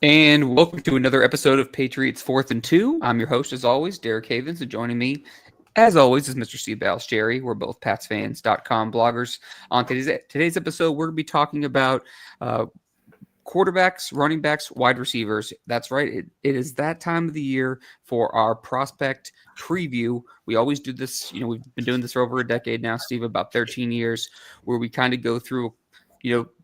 And welcome to another episode of Patriots Fourth and Two. I'm your host, as always, Derek Havens, and joining me, as always, is Mr. Steve Jerry. We're both PatsFans.com bloggers. On today's episode, we're going to be talking about uh, quarterbacks, running backs, wide receivers. That's right. It is that time of the year for our prospect preview. We always do this. We've been doing this for over a decade now, Steve, about 13 years, where we kind of go through,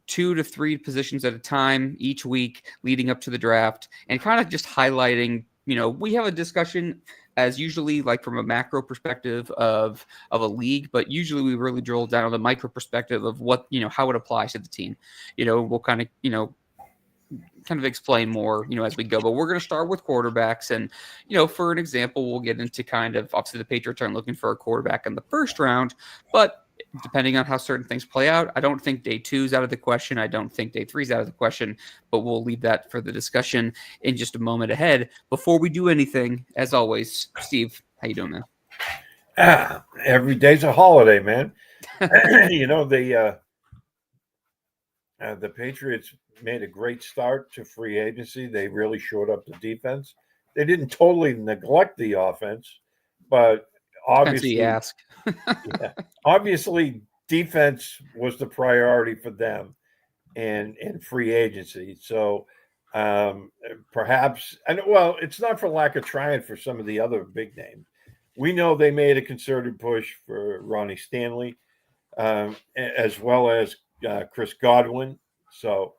2 to 3 positions at a time each week leading up to the draft and kind of just highlighting, we have a discussion as usually like from a macro perspective of a league, but usually we really drill down on the micro perspective of what, how it applies to the team. We'll kind of explain more, as we go. But we're going to start with quarterbacks. And, for an example, we'll get into kind of obviously the Patriots aren't looking for a quarterback in the first round, but depending on how certain things play out, I don't think day 2 is out of the question. I don't think day 3 is out of the question, but we'll leave that for the discussion in just a moment ahead. Before we do anything, as always, Steve, how you doing, man? Every day's a holiday, man. The Patriots made a great start to free agency. They really shored up the defense. They didn't totally neglect the offense, but Fancy obviously, ask. obviously, defense was the priority for them in free agency. So perhaps, and well, it's not for lack of trying for some of the other big names. We know they made a concerted push for Ronnie Stanley, as well as Chris Godwin. So,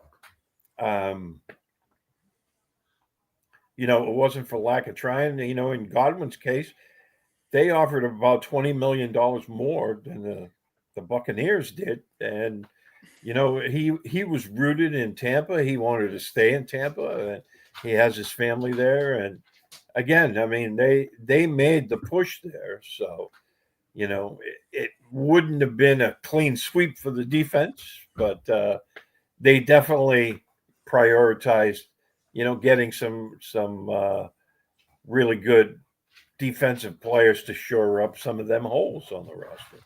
it wasn't for lack of trying. In Godwin's case, they offered about $20 million more than the Buccaneers did, and he was rooted in Tampa. He wanted to stay in Tampa, and he has his family there. And again, I mean, they made the push there, so it wouldn't have been a clean sweep for the defense, but they definitely prioritized, getting some really good defensive players to shore up some of them holes on the roster.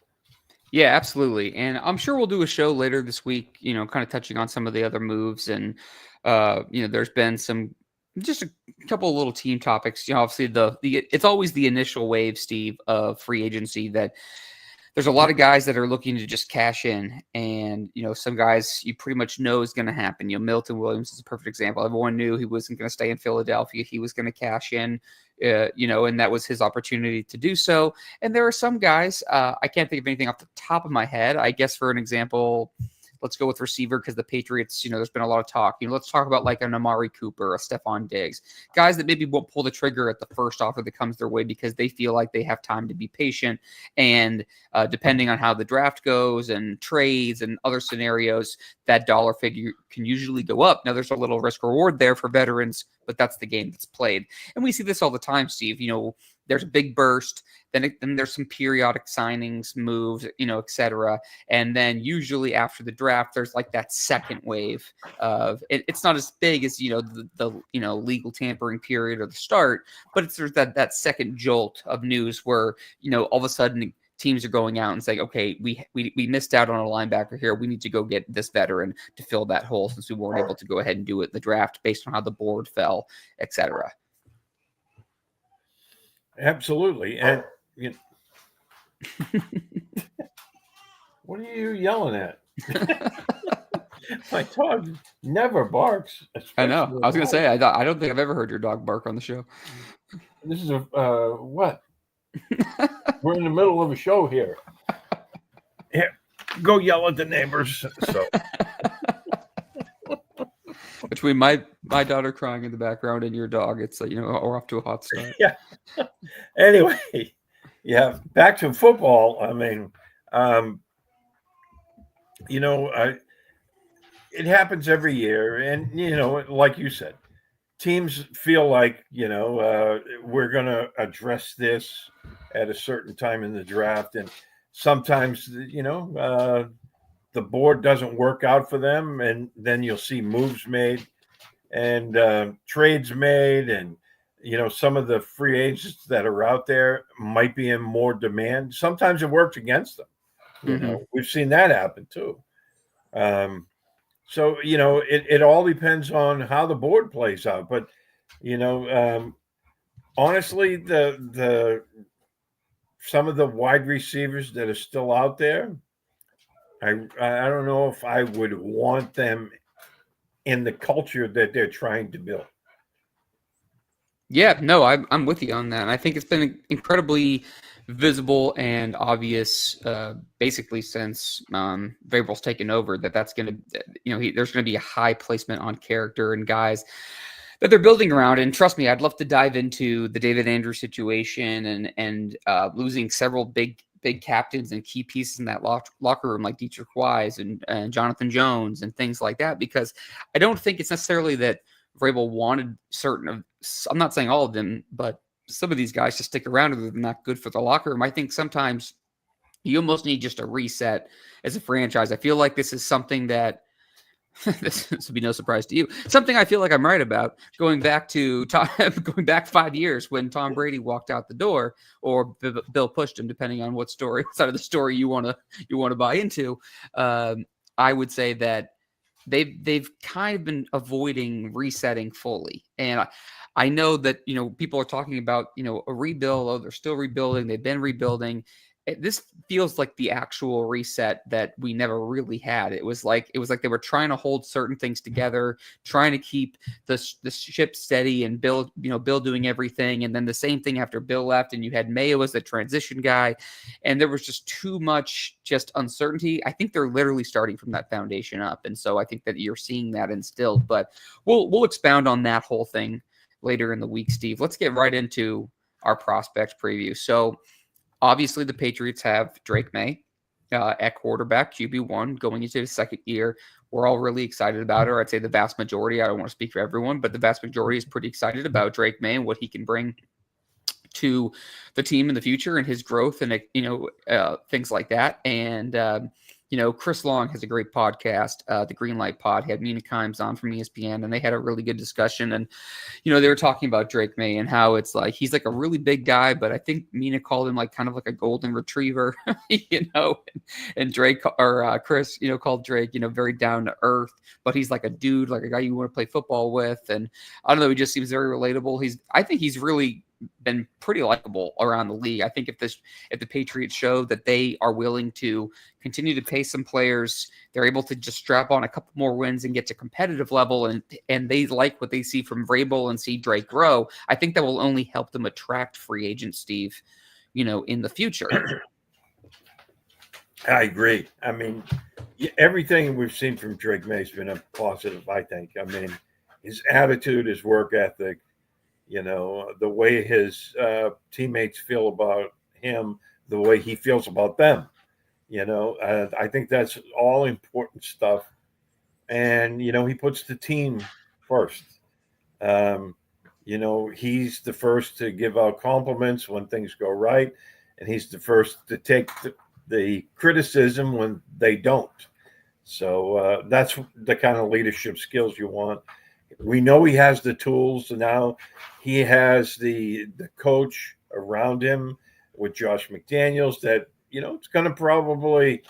Yeah, absolutely. And I'm sure we'll do a show later this week, kind of touching on some of the other moves. And, there's been just a couple of little team topics. Obviously it's always the initial wave, Steve, of free agency that there's a lot of guys that are looking to just cash in. And, some guys you pretty much know is going to happen. Milton Williams is a perfect example. Everyone knew he wasn't going to stay in Philadelphia. He was going to cash in, and that was his opportunity to do so. And there are some guys, I can't think of anything off the top of my head. I guess for an example, let's go with receiver because the Patriots, there's been a lot of talk. Let's talk about like an Amari Cooper, a Stephon Diggs, guys that maybe won't pull the trigger at the first offer that comes their way because they feel like they have time to be patient. And depending on how the draft goes and trades and other scenarios, that dollar figure can usually go up. Now, there's a little risk reward there for veterans, but that's the game that's played. And we see this all the time, Steve. There's a big burst, then there's some periodic signings, moves, et cetera. And then usually after the draft, there's like that second wave of it's not as big as, the legal tampering period or the start, but there's that second jolt of news where, all of a sudden teams are going out and saying, okay, we missed out on a linebacker here. We need to go get this veteran to fill that hole since we weren't able to go ahead and do it in the draft based on how the board fell, et cetera. Absolutely. And what are you yelling at? My dog never barks. I know. I was going to say, I don't think I've ever heard your dog bark on the show. This is what? We're in the middle of a show here. Here, go yell at the neighbors. So. Between my daughter crying in the background and your dog, it's like, we're off to a hot start. Yeah. Anyway, yeah, back to football. I mean, it happens every year, and like you said, teams feel like we're going to address this at a certain time in the draft, and sometimes the board doesn't work out for them, and then you'll see moves made and trades made, and some of the free agents that are out there might be in more demand. Sometimes it works against them. We've seen that happen too. So, it all depends on how the board plays out. But, you know, honestly, the some of the wide receivers that are still out there, I don't know if I would want them in the culture that they're trying to build. Yeah, no, I'm with you on that. And I think it's been incredibly visible and obvious, basically since Vrabel's taken over, that's going to, there's going to be a high placement on character and guys that they're building around. And trust me, I'd love to dive into the David Andrews situation and losing several big captains and key pieces in that locker room like Dietrich Wise and Jonathan Jones and things like that, because I don't think it's necessarily that Vrabel wanted certain of, I'm not saying all of them, but some of these guys to stick around or they're not good for the locker room. I think sometimes you almost need just a reset as a franchise. I feel like this is something that this would be no surprise to you. Something I feel like I'm right about, going back to going back 5 years when Tom Brady walked out the door, or Bill pushed him, depending on what side of the story you want to buy into. I would say that they've kind of been avoiding resetting fully. And I know that, people are talking about, a rebuild. Oh, they're still rebuilding. They've been rebuilding. This feels like the actual reset that we never really had. It was like they were trying to hold certain things together, trying to keep the ship steady, and Bill doing everything. And then the same thing after Bill left, and you had Mayo as the transition guy, and there was just too much just uncertainty. I think they're literally starting from that foundation up, and so I think that you're seeing that instilled. But we'll expound on that whole thing later in the week, Steve. Let's get right into our prospects preview. So obviously the Patriots have Drake May at quarterback, QB1, going into his second year. We're all really excited about her. I'd say the vast majority, I don't want to speak for everyone, but the vast majority is pretty excited about Drake May and what he can bring to the team in the future and his growth and things like that. And Chris Long has a great podcast, the Greenlight Pod. He had Mina Kimes on from ESPN, and they had a really good discussion. And they were talking about Drake May and how it's like he's like a really big guy, but I think Mina called him like kind of like a golden retriever, and Drake or Chris, called Drake, very down to earth, but he's like a dude, like a guy you want to play football with. And I don't know, he just seems very relatable. I think he's really been pretty likable around the league. I think if the Patriots show that they are willing to continue to pay some players, they're able to just strap on a couple more wins and get to competitive level, and they like what they see from Vrabel and see Drake grow, I think that will only help them attract free agent Steve, in the future. I agree. I mean, everything we've seen from Drake May has been a positive, I think. I mean, his attitude, his work ethic, the way his teammates feel about him, the way he feels about them. I think that's all important stuff. And, he puts the team first. Um, he's the first to give out compliments when things go right, and he's the first to take the criticism when they don't. So that's the kind of leadership skills you want. We know he has the tools, and now he has the coach around him with Josh McDaniels that it's going to probably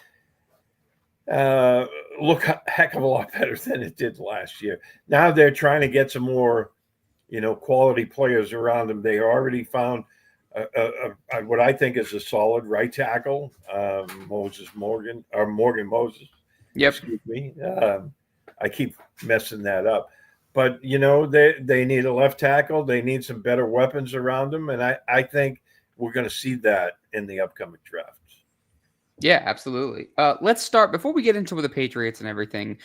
look a heck of a lot better than it did last year. Now they're trying to get some more quality players around him. They already found what I think is a solid right tackle, Morgan Moses. Yep. Excuse me. I keep messing that up. But they need a left tackle. They need some better weapons around them, and I think we're going to see that in the upcoming drafts. Yeah, absolutely. Let's start before we get into the Patriots and everything.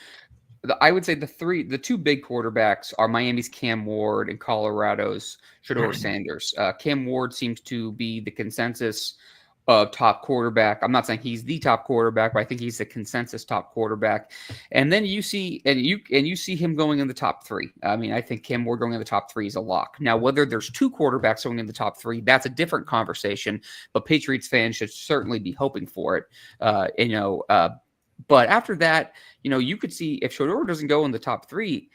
I would say the two big quarterbacks are Miami's Cam Ward and Colorado's Shedeur Sanders. Cam Ward seems to be the consensus top quarterback. I'm not saying he's the top quarterback, but I think he's the consensus top quarterback. And then you see him going in the top three. I mean, I think Cam Ward going in the top three is a lock. Now, whether there's two quarterbacks going in the top three, that's a different conversation. But Patriots fans should certainly be hoping for it. But after that, you could see if Shedeur doesn't go in the top three,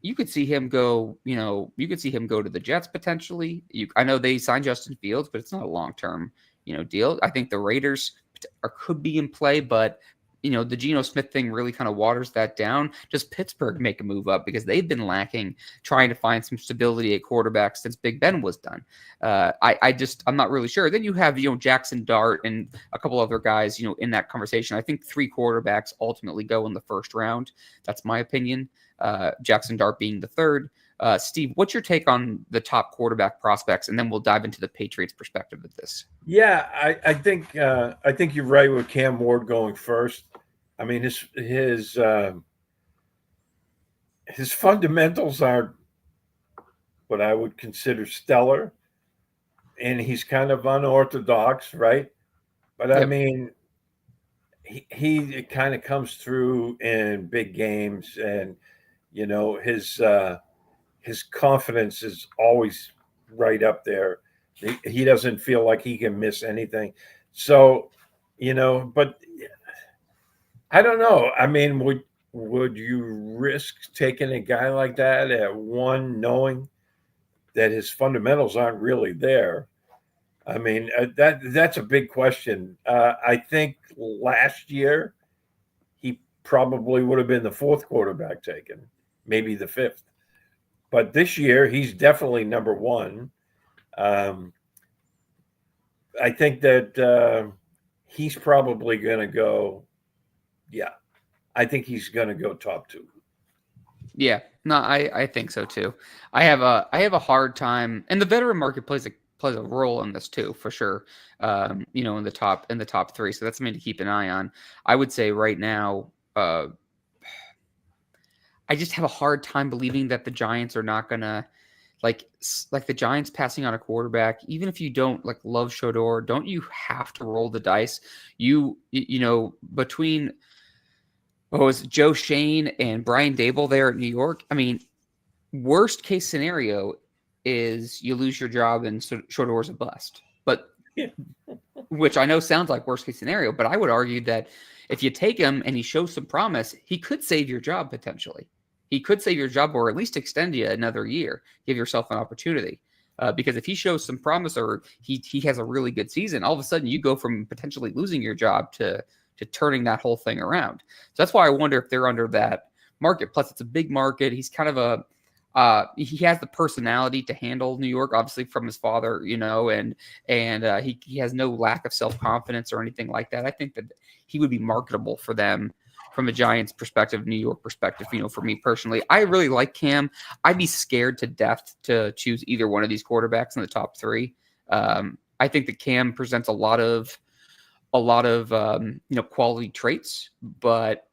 you could see him go. You could see him go to the Jets potentially. I know they signed Justin Fields, but it's not a long term deal. I think the Raiders could be in play, but the Geno Smith thing really kind of waters that down. Does Pittsburgh make a move up because they've been lacking trying to find some stability at quarterback since Big Ben was done? I'm not really sure. Then you have Jackson Dart and a couple other guys in that conversation. I think 3 quarterbacks ultimately go in the first round. That's my opinion. Jackson Dart being the third. Steve, what's your take on the top quarterback prospects, and then we'll dive into the Patriots' perspective of this. Yeah, I think you're right with Cam Ward going first. I mean, his fundamentals are what I would consider stellar, and he's kind of unorthodox, right? But I Yep. mean, he kind of comes through in big games, and his confidence is always right up there. He doesn't feel like he can miss anything. So, but I don't know. I mean, would you risk taking a guy like that at one, knowing that his fundamentals aren't really there? I mean, that's a big question. I think last year he probably would have been the fourth quarterback taken, maybe the fifth. But this year he's definitely number one. Um, I think that he's probably going to go. Yeah, I think he's going to go top 2. Yeah, no, I think so too. I have a hard time, and the veteran market plays a role in this too, for sure. In the top 3, so that's something to keep an eye on. I would say right now, I just have a hard time believing that the Giants are not gonna like the Giants passing on a quarterback. Even if you don't love Shador, don't you have to roll the dice? Between what was it, Joe Shane and Brian Dable there at New York. I mean, worst case scenario is you lose your job and Shador's a bust. But Yeah. which I know sounds like worst case scenario, but I would argue that if you take him and he shows some promise, he could save your job potentially. He could save your job or at least extend you another year, give yourself an opportunity. Because if he shows some promise or he has a really good season, all of a sudden you go from potentially losing your job to turning that whole thing around. So that's why I wonder if they're under that market. Plus, it's a big market. He's kind of he has the personality to handle New York, obviously from his father, and he has no lack of self confidence or anything like that. I think that he would be marketable for them from a Giants perspective, New York perspective. For me personally, I really like Cam. I'd be scared to death to choose either one of these quarterbacks in the top 3. I think that Cam presents a lot of quality traits, but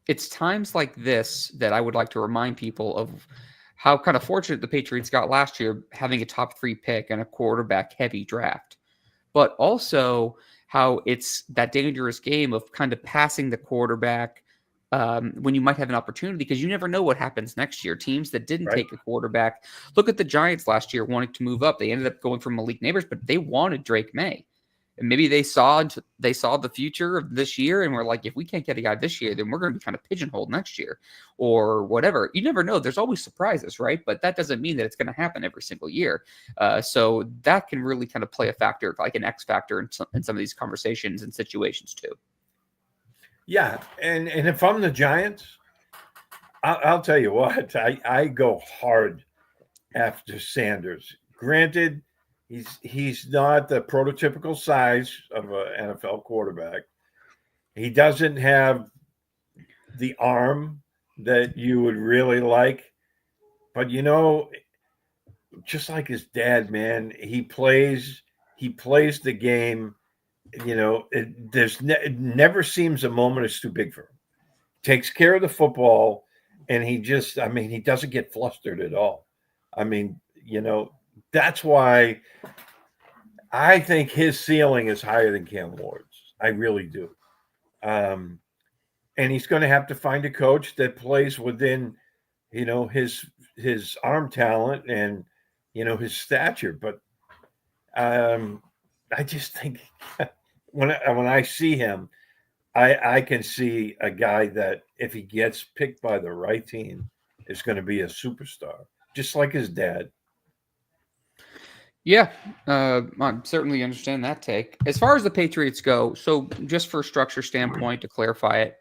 it's times like this that I would like to remind people of how kind of fortunate the Patriots got last year, having a top 3 pick and a quarterback heavy draft, but also how it's that dangerous game of kind of passing the quarterback when you might have an opportunity, because you never know what happens next year. Teams that didn't Right. take a quarterback, look at the Giants last year wanting to move up. They ended up going for Malik Neighbors, but they wanted Drake May. And maybe they saw the future of this year and were like, if we can't get a guy this year, then we're going to be kind of pigeonholed next year or whatever. You never know. There's always surprises, right? But that doesn't mean that it's going to happen every single year. So that can really kind of play a factor, like an X factor in some of these conversations and situations too. Yeah, and if I'm the Giants, I'll tell you what, I go hard after Sanders. Granted, he's not the prototypical size of an NFL quarterback. He doesn't have the arm that you would really like, but just like his dad, man, he plays the game. It never seems a moment is too big for him. Takes care of the football, and he doesn't get flustered at all. I mean, that's why I think his ceiling is higher than Cam Ward's. I really do. Um, and he's going to have to find a coach that plays within, his arm talent and his stature. But I just think when I see him, I can see a guy that if he gets picked by the right team is going to be a superstar, just like his dad. Yeah, I certainly understand that take. As far as the Patriots go, so just for structure standpoint, to clarify it,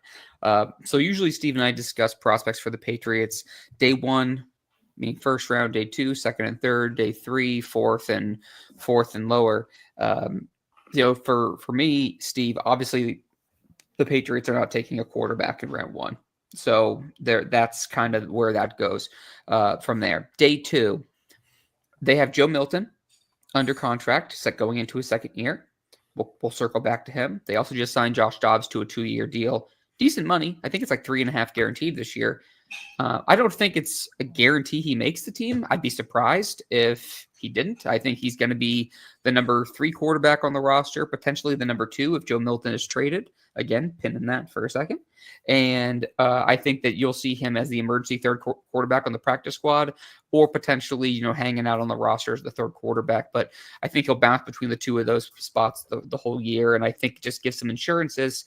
so usually Steve and I discuss prospects for the Patriots day one, meaning first round, day two, second and third, day three, fourth and lower. Um, for me, Steve, obviously the Patriots are not taking a quarterback in round one, so that's kind of where that goes from there. Day two, they have Joe Milton under contract, set going into his second year. We'll circle back to him. They also just signed Josh Dobbs to a 2-year deal. Decent money. I think it's like 3.5 guaranteed this year. I don't think it's a guarantee he makes the team. I'd be surprised if he didn't. I think he's going to be the number 3 quarterback on the roster, potentially the number 2 if Joe Milton is traded. Again, pinning that for a second. And I think that you'll see him as the emergency third quarterback on the practice squad, or potentially, hanging out on the roster as the third quarterback. But I think he'll bounce between the two of those spots the whole year. And I think it just gives some insurances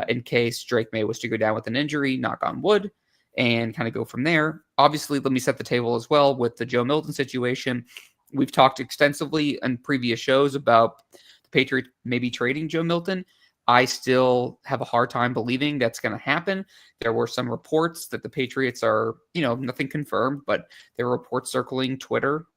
in case Drake May was to go down with an injury, knock on wood, and kind of go from there. Obviously, let me set the table as well with the Joe Milton situation. We've talked extensively in previous shows about the Patriots maybe trading Joe Milton. I still have a hard time believing that's going to happen. There were some reports that the Patriots are, nothing confirmed, but there were reports circling Twitter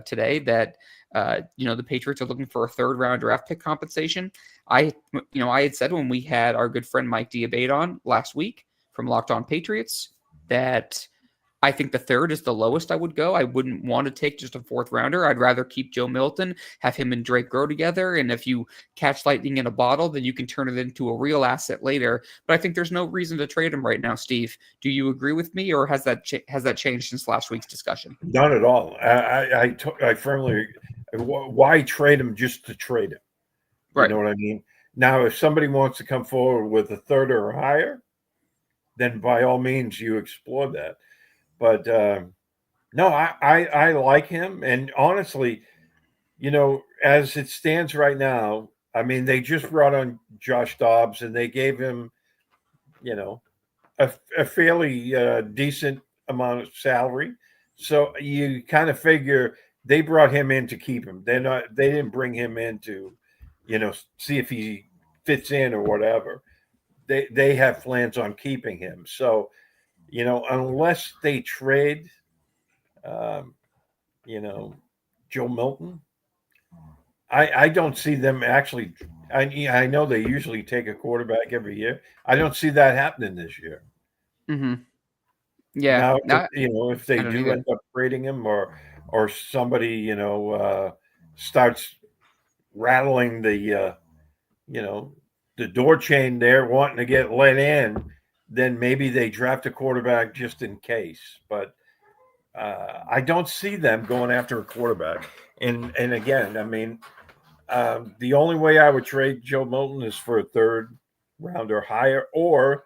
today that, the Patriots are looking for a third round draft pick compensation. I had said when we had our good friend Mike Diabate on last week from Locked On Patriots that I think the third is the lowest I would go. I wouldn't want to take just a fourth rounder. I'd rather keep Joe Milton, have him and Drake grow together. And if you catch lightning in a bottle, then you can turn it into a real asset later. But I think there's no reason to trade him right now, Steve. Do you agree with me, or has that changed since last week's discussion? Not at all. I firmly. Why trade him just to trade him? You Right. know what I mean? Now, if somebody wants to come forward with a third or higher, then by all means you explore that. But no, I like him, and honestly, as it stands right now, I mean, they just brought on Josh Dobbs, and they gave him, you know, a fairly decent amount of salary. So you kind of figure they brought him in to keep him. They didn't bring him in to, see if he fits in or whatever. They have plans on keeping him. So, unless they trade, um, you know, Joe Milton, I don't see them actually. I know they usually take a quarterback every year. I don't see that happening this year. Mm-hmm. Yeah. Now, I, if they I don't do either. end up trading him, or somebody starts rattling you know the door chain there, wanting to get let in, then maybe they draft a quarterback just in case. But I don't see them going after a quarterback. And again, I mean, the only way I would trade Joe Milton is for a third round or higher, or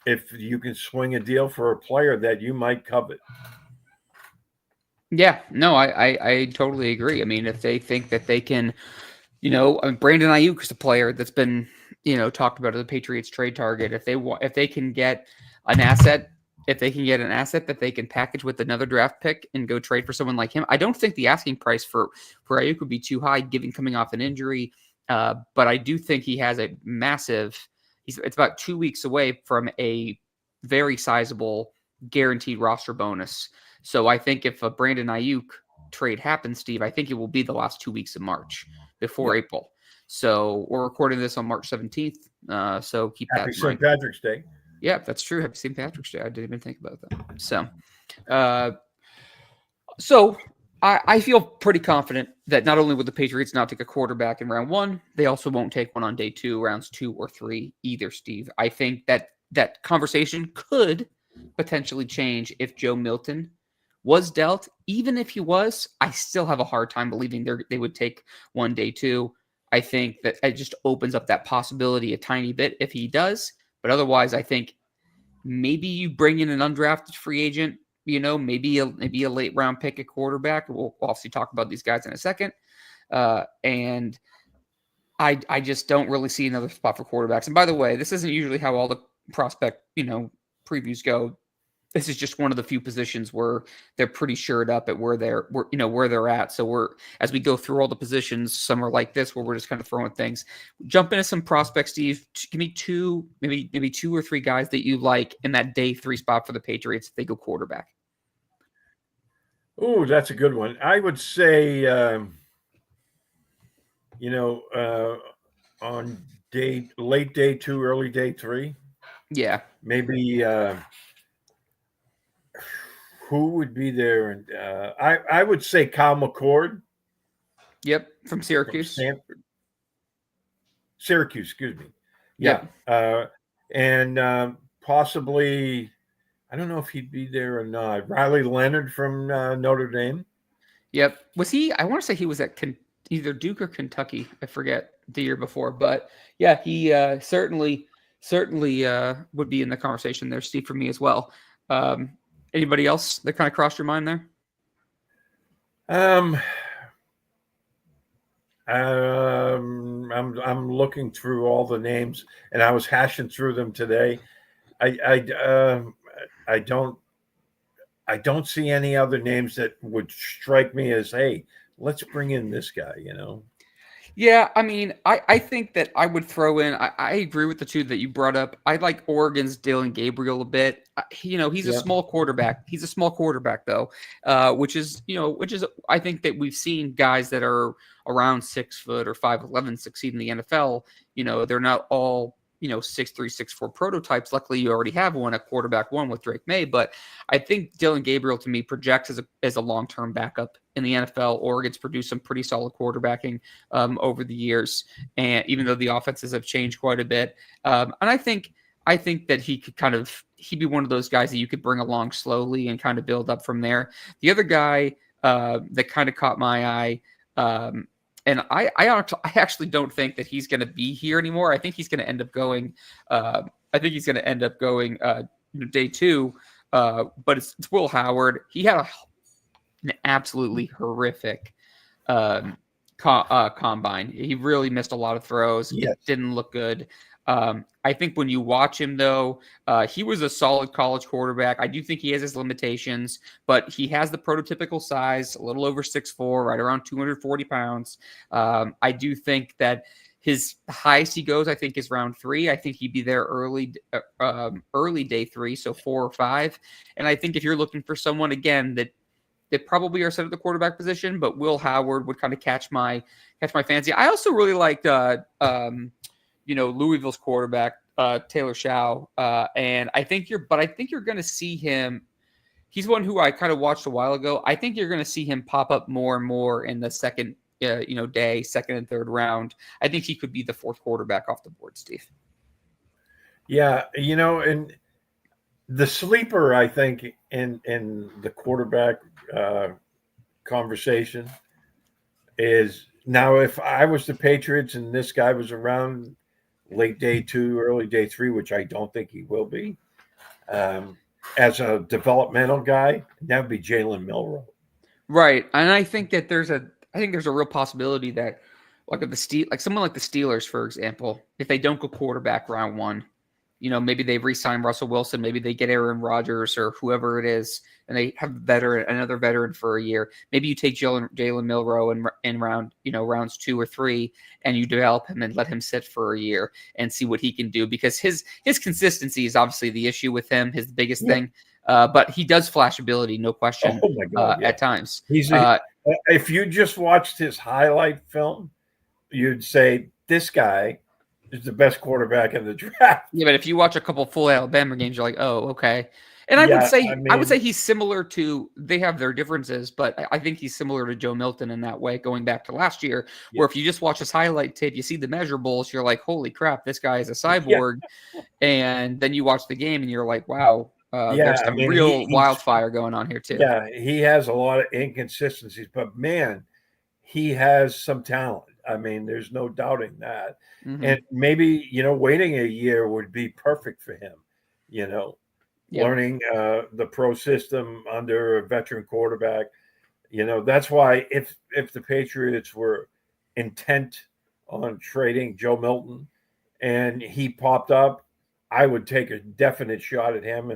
if you can swing a deal for a player that you might covet. Yeah. No, I totally agree. I mean, if they think that they can, Brandon Ayuk is a player that's been, talked about as a Patriots trade target. If they can get an asset, if they can get an asset that they can package with another draft pick and go trade for someone like him, I don't think the asking price for Ayuk would be too high, given coming off an injury. But I do think he has a massive. It's about 2 weeks away from a very sizable guaranteed roster bonus. So I think if a Brandon Ayuk trade happens, Steve, I think it will be the last 2 weeks of March before Yep. April. So we're recording this on March 17th. So keep that Happy in mind. St. Patrick's Day. Yeah, that's true. Happy St. Patrick's Day. I didn't even think about that. Uh, so I feel pretty confident that not only will the Patriots not take a quarterback in round one, they also won't take one on day two, rounds 2 or 3 either, Steve. I think that conversation could potentially change if Joe Milton was dealt. Even if he was, I still have a hard time believing they would take one day two. I think that it just opens up that possibility a tiny bit if he does. But otherwise, I think maybe you bring in an undrafted free agent, maybe a late round pick at quarterback. We'll obviously talk about these guys in a second. And I just don't really see another spot for quarterbacks. And by the way, this isn't usually how all the prospect, previews go. this is just one of the few positions where they're pretty shored up at where they're at. So as we go through all the positions, some are like this where we're just kind of throwing things. Jump into some prospects, Steve. Give me maybe two or three guys that you like in that day 3 spot for the Patriots if they go quarterback. Oh, that's a good one. I would say, on late day 2, early day 3, Yeah. maybe who would be there? And I would say Kyle McCord Yep. From from Syracuse. Syracuse, excuse me. Yeah, Yep. and possibly I don't know if he'd be there or not. Riley Leonard from Notre Dame. Yep. Was he? I want to say he was at either Duke or Kentucky. I forget the year before, but yeah, he certainly would be in the conversation there, Steve, for me as well. Um, Anybody else that kind of crossed your mind there? Um, I'm looking through all the names, and I was hashing through them today. I don't see any other names that would strike me as, hey, let's bring in this guy. Yeah, I mean, I think that I would throw in. I agree with the two that you brought up. I like Oregon's Dylan Gabriel a bit. He's a Yeah, small quarterback. He's a small quarterback though, which is I think that we've seen guys that are around 6 foot or 5'11" succeed in the NFL. They're not all 6'3", 6'4" prototypes. Luckily, you already have one at quarterback one with Drake May, but I think Dylan Gabriel to me projects as a long term backup in the NFL. Oregon's produced some pretty solid quarterbacking over the years, and even though the offenses have changed quite a bit, and I think that he'd be one of those guys that you could bring along slowly and kind of build up from there. The other guy that kind of caught my eye. And I actually don't think that he's going to be here anymore. I think he's going to end up going. I think he's going to end up going day 2. But it's Will Howard. He had an absolutely horrific combine. He really missed a lot of throws. It yes, didn't look good. I think when you watch him, though, he was a solid college quarterback. I do think he has his limitations, but he has the prototypical size, a little over 6'4", right around 240 pounds. I do think that his highest he goes, I think, is round 3. I think he'd be there early day 3, so 4 or 5. And I think if you're looking for someone again that probably are set at the quarterback position, but Will Howard would kind of catch my fancy. I also really liked Louisville's quarterback, Taylor Shaw. And I think you're going to see him. He's one who I kind of watched a while ago. I think you're going to see him pop up more and more in the second second and third round. I think he could be the 4th quarterback off the board, Steve. yeah, and the sleeper, I think, in the quarterback uh, conversation is now. If I was the Patriots and this guy was around late day 2, early day 3, which I don't think he will be, um, as a developmental guy, that would be Jalen Milrow. Right. And I think there's a real possibility that like someone like the Steelers, for example, if they don't go quarterback round 1, maybe they re-sign Russell Wilson, maybe they get Aaron Rodgers or whoever it is, and they have another veteran for a year. Maybe you take Jalen Milrow in rounds 2 or 3, and you develop him and let him sit for a year and see what he can do, because his consistency is obviously the issue with him, his biggest Yeah. thing. But he does flash ability, no question, Oh my God, yeah. at times. He's if you just watched his highlight film, you'd say this guy is the best quarterback in the draft. Yeah, but if you watch a couple full Alabama games, you're like, oh, okay. And Yeah, I would say he's similar to. They have their differences, but I think he's similar to Joe Milton in that way. Going back to last year, yeah, where if you just watch his highlight tape, you see the measurables, you're like, holy crap, this guy is a yeah, cyborg. And then you watch the game, and you're like, wow, yeah. there's I some mean, real he's wildfire going on here too. yeah, he has a lot of inconsistencies, but man, he has some talent. I mean, there's no doubting that. Hmm. And maybe waiting a year would be perfect for him. You know, Yep. learning the pro system under a veteran quarterback. That's why if the Patriots were intent on trading Joe Milton and he popped up, I would take a definite shot at him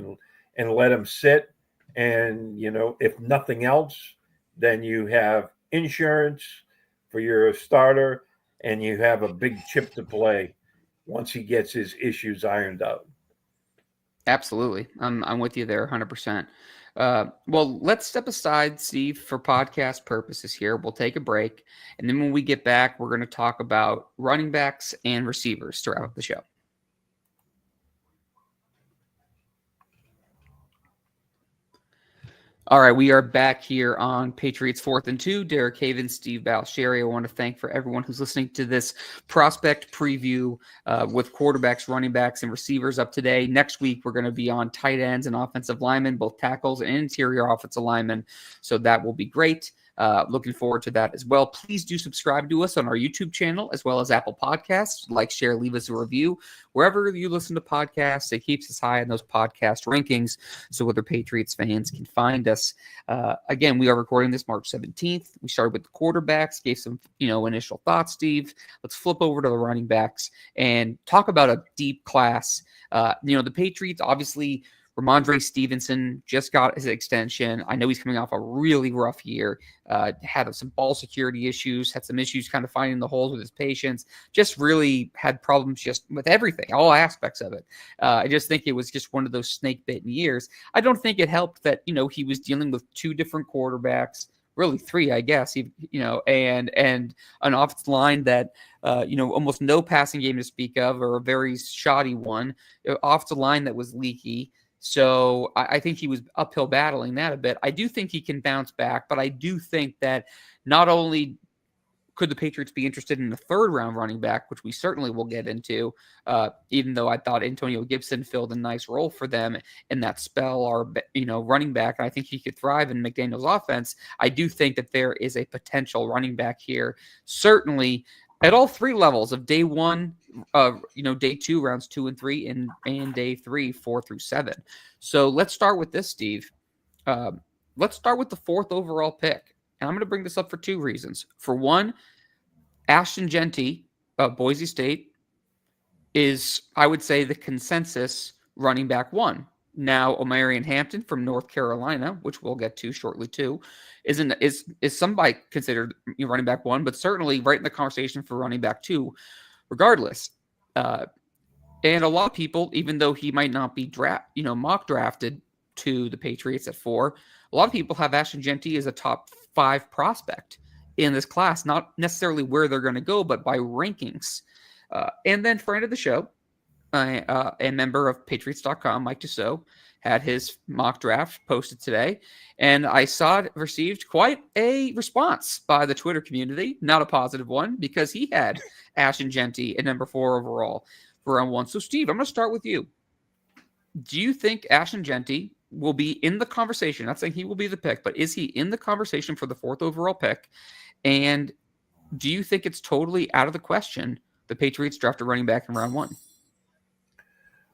and let him sit. And, if nothing else, then you have insurance for your starter and you have a big chip to play once he gets his issues ironed out. Absolutely. I'm with you there 100%. Well, let's step aside, Steve, for podcast purposes here. We'll take a break. And then when we get back, we're going to talk about running backs and receivers to wrap up the show. All right, we are back here on Patriots 4th and 2. Derek Haven, Steve Balsherry. I want to thank for everyone who's listening to this prospect preview with quarterbacks, running backs, and receivers up today. Next week, we're going to be on tight ends and offensive linemen, both tackles and interior offensive linemen. So that will be great. Looking forward to that as well. Please do subscribe to us on our YouTube channel as well as Apple Podcasts. Like, share, leave us a review. Wherever you listen to podcasts, it keeps us high in those podcast rankings so other Patriots fans can find us. Again, we are recording this March 17th. We started with the quarterbacks, gave some initial thoughts, Steve. Let's flip over to the running backs and talk about a deep class. The Patriots, obviously, Ramondre Stevenson just got his extension. I know he's coming off a really rough year. Had some ball security issues, had some issues kind of finding the holes with his patience, just really had problems just with everything, all aspects of it. I just think it was just one of those snake-bitten years. I don't think it helped that, he was dealing with two different quarterbacks, really three, I guess, and an offensive line that, almost no passing game to speak of, or a very shoddy one, offensive line that was leaky. So I think he was uphill battling that a bit. I do think he can bounce back, but I do think that not only could the Patriots be interested in a third-round running back, which we certainly will get into, even though I thought Antonio Gibson filled a nice role for them in that spell, or running back, and I think he could thrive in McDaniel's offense. I do think that there is a potential running back here, certainly at all three levels of day one, day two, rounds 2 and 3, and day 3, 4 through 7. So let's start with this, Steve. Let's start with the 4th overall pick. And I'm going to bring this up for two reasons. For one, Ashton Jeanty of Boise State is, I would say, the consensus running back 1. Now, Omarion Hampton from North Carolina, which we'll get to shortly too, is somebody considered running back 1, but certainly right in the conversation for running back 2, regardless. And a lot of people, even though he might not be mock drafted to the Patriots at 4, a lot of people have Ashton Jeanty as a top 5 prospect in this class, not necessarily where they're going to go, but by rankings. And then friend of the show, a member of Patriots.com, Mike Dussault, had his mock draft posted today, and I saw it received quite a response by the Twitter community, not a positive one, because he had Ashton Jeanty at number 4 overall for round 1. So, Steve, I'm going to start with you. Do you think Ashton Jeanty will be in the conversation? Not saying he will be the pick, but is he in the conversation for the 4th overall pick? And do you think it's totally out of the question the Patriots draft a running back in round 1?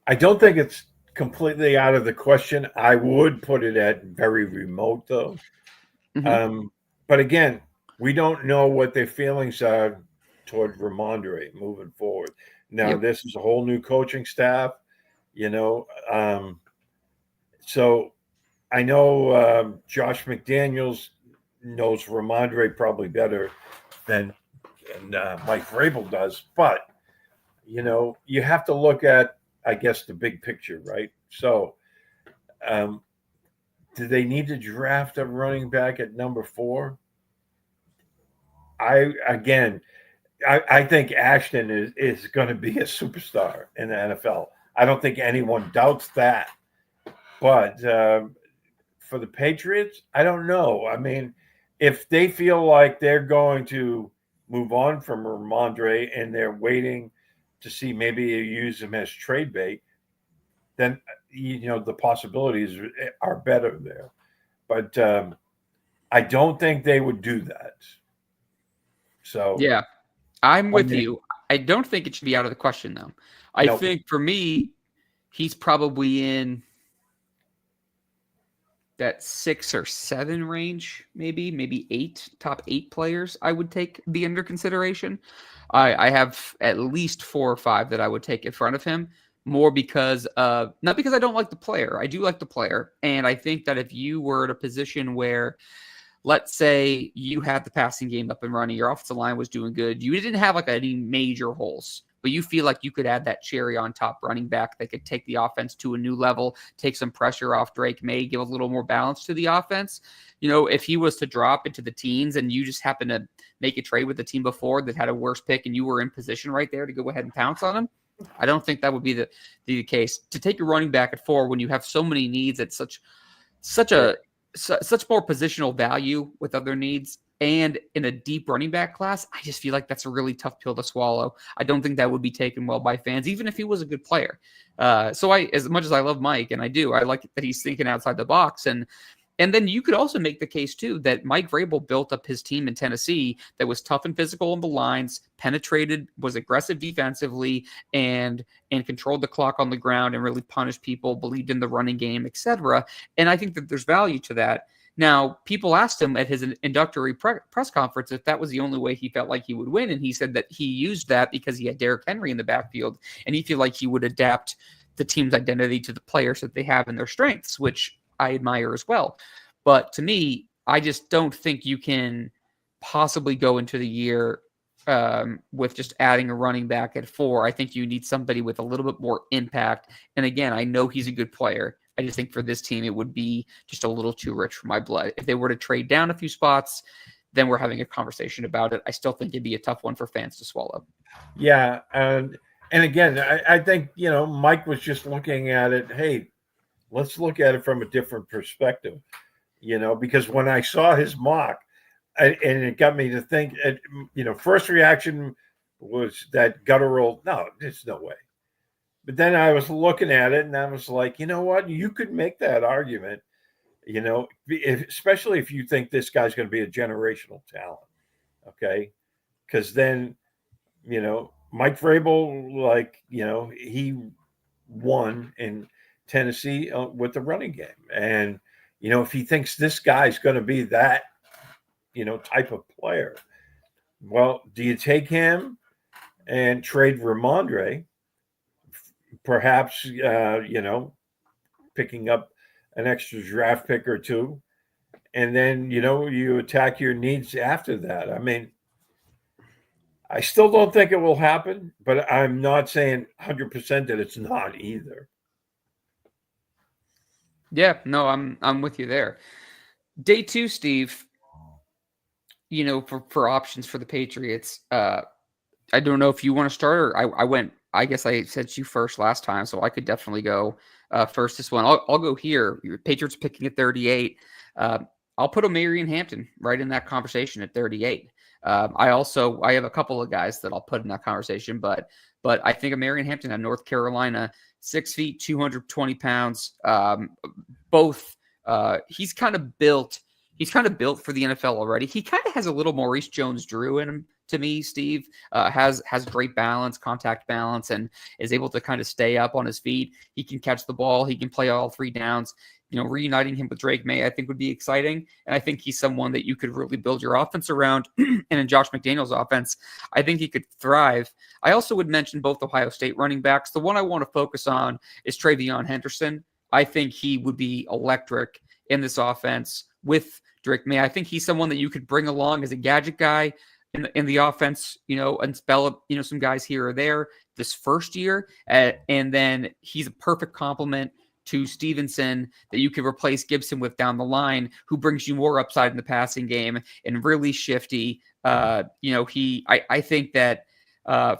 I don't think it's completely out of the question. I would put it at very remote, though. Mm-hmm. But again, we don't know what their feelings are toward Ramondre moving forward. Now, This is a whole new coaching staff, so I know Josh McDaniels knows Ramondre probably better than Mike Vrabel does, but you have to look at, I guess, the big picture, right? So, do they need to draft a running back at number 4? I think Ashton is going to be a superstar in the NFL. I don't think anyone doubts that. But for the Patriots, I don't know. I mean, if they feel like they're going to move on from Ramondre and they're waiting to see maybe you use him as trade bait, then the possibilities are better there. But I don't think they would do that. So yeah, I'm with you. I don't think it should be out of the question, though. I think for me, he's probably in that 6 or 7 range, maybe 8, top 8 players I would be under consideration. I have at least 4 or 5 that I would take in front of him. more because not because I don't like the player. I do like the player. And I think that if you were in a position where, let's say you had the passing game up and running, your offensive line was doing good, you didn't have like any major holes, but you feel like you could add that cherry on top running back that could take the offense to a new level, take some pressure off Drake May, give a little more balance to the offense. If he was to drop into the teens and you just happen to make a trade with the team before that had a worse pick and you were in position right there to go ahead and pounce on him, I don't think that would be the case. To take your running back at 4 when you have so many needs at such more positional value with other needs and in a deep running back class, I just feel like that's a really tough pill to swallow. I don't think that would be taken well by fans, even if he was a good player. So as much as I love Mike, and I like that he's thinking outside the box. And then you could also make the case, too, that Mike Vrabel built up his team in Tennessee that was tough and physical on the lines, penetrated, was aggressive defensively, and controlled the clock on the ground and really punished people, believed in the running game, etc. And I think that there's value to that. Now, people asked him at his introductory press conference if that was the only way he felt like he would win, and he said that he used that because he had Derrick Henry in the backfield, and he felt like he would adapt the team's identity to the players that they have and their strengths, which I admire as well. But to me, I just don't think you can possibly go into the year with just adding a running back at 4. I think you need somebody with a little bit more impact. And again, I know he's a good player. I just think for this team, it would be just a little too rich for my blood. If they were to trade down a few spots, then we're having a conversation about it. I still think it'd be a tough one for fans to swallow. Yeah. And again, I think, Mike was just looking at it. Hey, let's look at it from a different perspective, because when I saw his mock, and it got me to think, first reaction was that guttural, no, there's no way. But then I was looking at it and I was like, you know what? You could make that argument, especially if you think this guy's going to be a generational talent. Okay. Because then, Mike Vrabel, he won in Tennessee with the running game. And, if he thinks this guy's going to be that, type of player, well, do you take him and trade Ramondre, perhaps, picking up an extra draft pick or two, and then, you attack your needs after that? I mean, I still don't think it will happen, but I'm not saying 100% that it's not either. Yeah, no, I'm with you there. Day 2, Steve, for options for the Patriots, I don't know if you want to start or I guess I said you first last time, so I could definitely go first this one. I'll go here. Patriots picking at 38. I'll put Marion Hampton right in that conversation at 38. I have a couple of guys that I'll put in that conversation, but I think of Marion Hampton at North Carolina, 6 feet, 220 pounds. Both he's kind of built for the NFL already. He kind of has a little Maurice Jones-Drew in him to me. Steve has great balance, contact balance, and is able to kind of stay up on his feet. He can catch the ball. He can play all 3 downs. Reuniting him with Drake May, I think, would be exciting. And I think he's someone that you could really build your offense around. And in Josh McDaniels' offense, I think he could thrive. I also would mention both Ohio State running backs. The one I want to focus on is TreVeyon Henderson. I think he would be electric in this offense with Drake May. I think he's someone that you could bring along as a gadget guy in the offense, and spell, some guys here or there this first year. And then he's a perfect complement to Stevenson that you could replace Gibson with down the line, who brings you more upside in the passing game and really shifty. I think that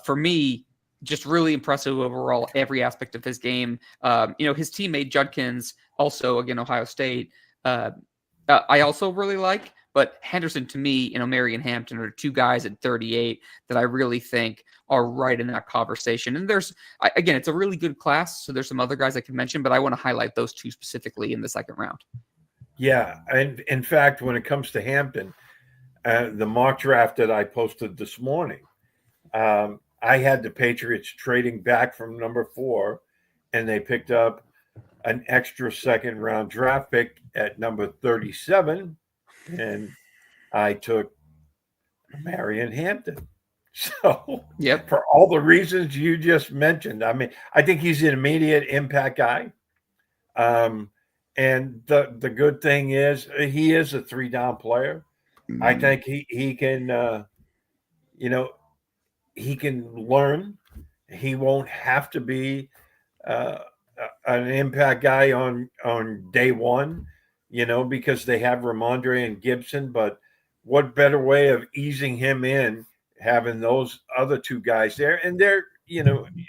for me, just really impressive overall, every aspect of his game. His teammate Judkins, also again Ohio State, I also really like. But Henderson, to me, Marion Hampton are 2 guys at 38 that I really think are right in that conversation. And again, it's a really good class, so there's some other guys I can mention, but I want to highlight those 2 specifically in the second round. Yeah, and in fact, when it comes to Hampton, the mock draft that I posted this morning, I had the Patriots trading back from number 4, and they picked up an extra second round draft pick at number 37, and I took Marion Hampton. So, Yep. for all the reasons you just mentioned, I mean, I think he's an immediate impact guy. Um, and the good thing is he is a 3 down player. I think he can you know he can learn. He won't have to be uh, an impact guy on day one, because they have Ramondre and Gibson. But what better way of easing him in having those other 2 guys there? And they're,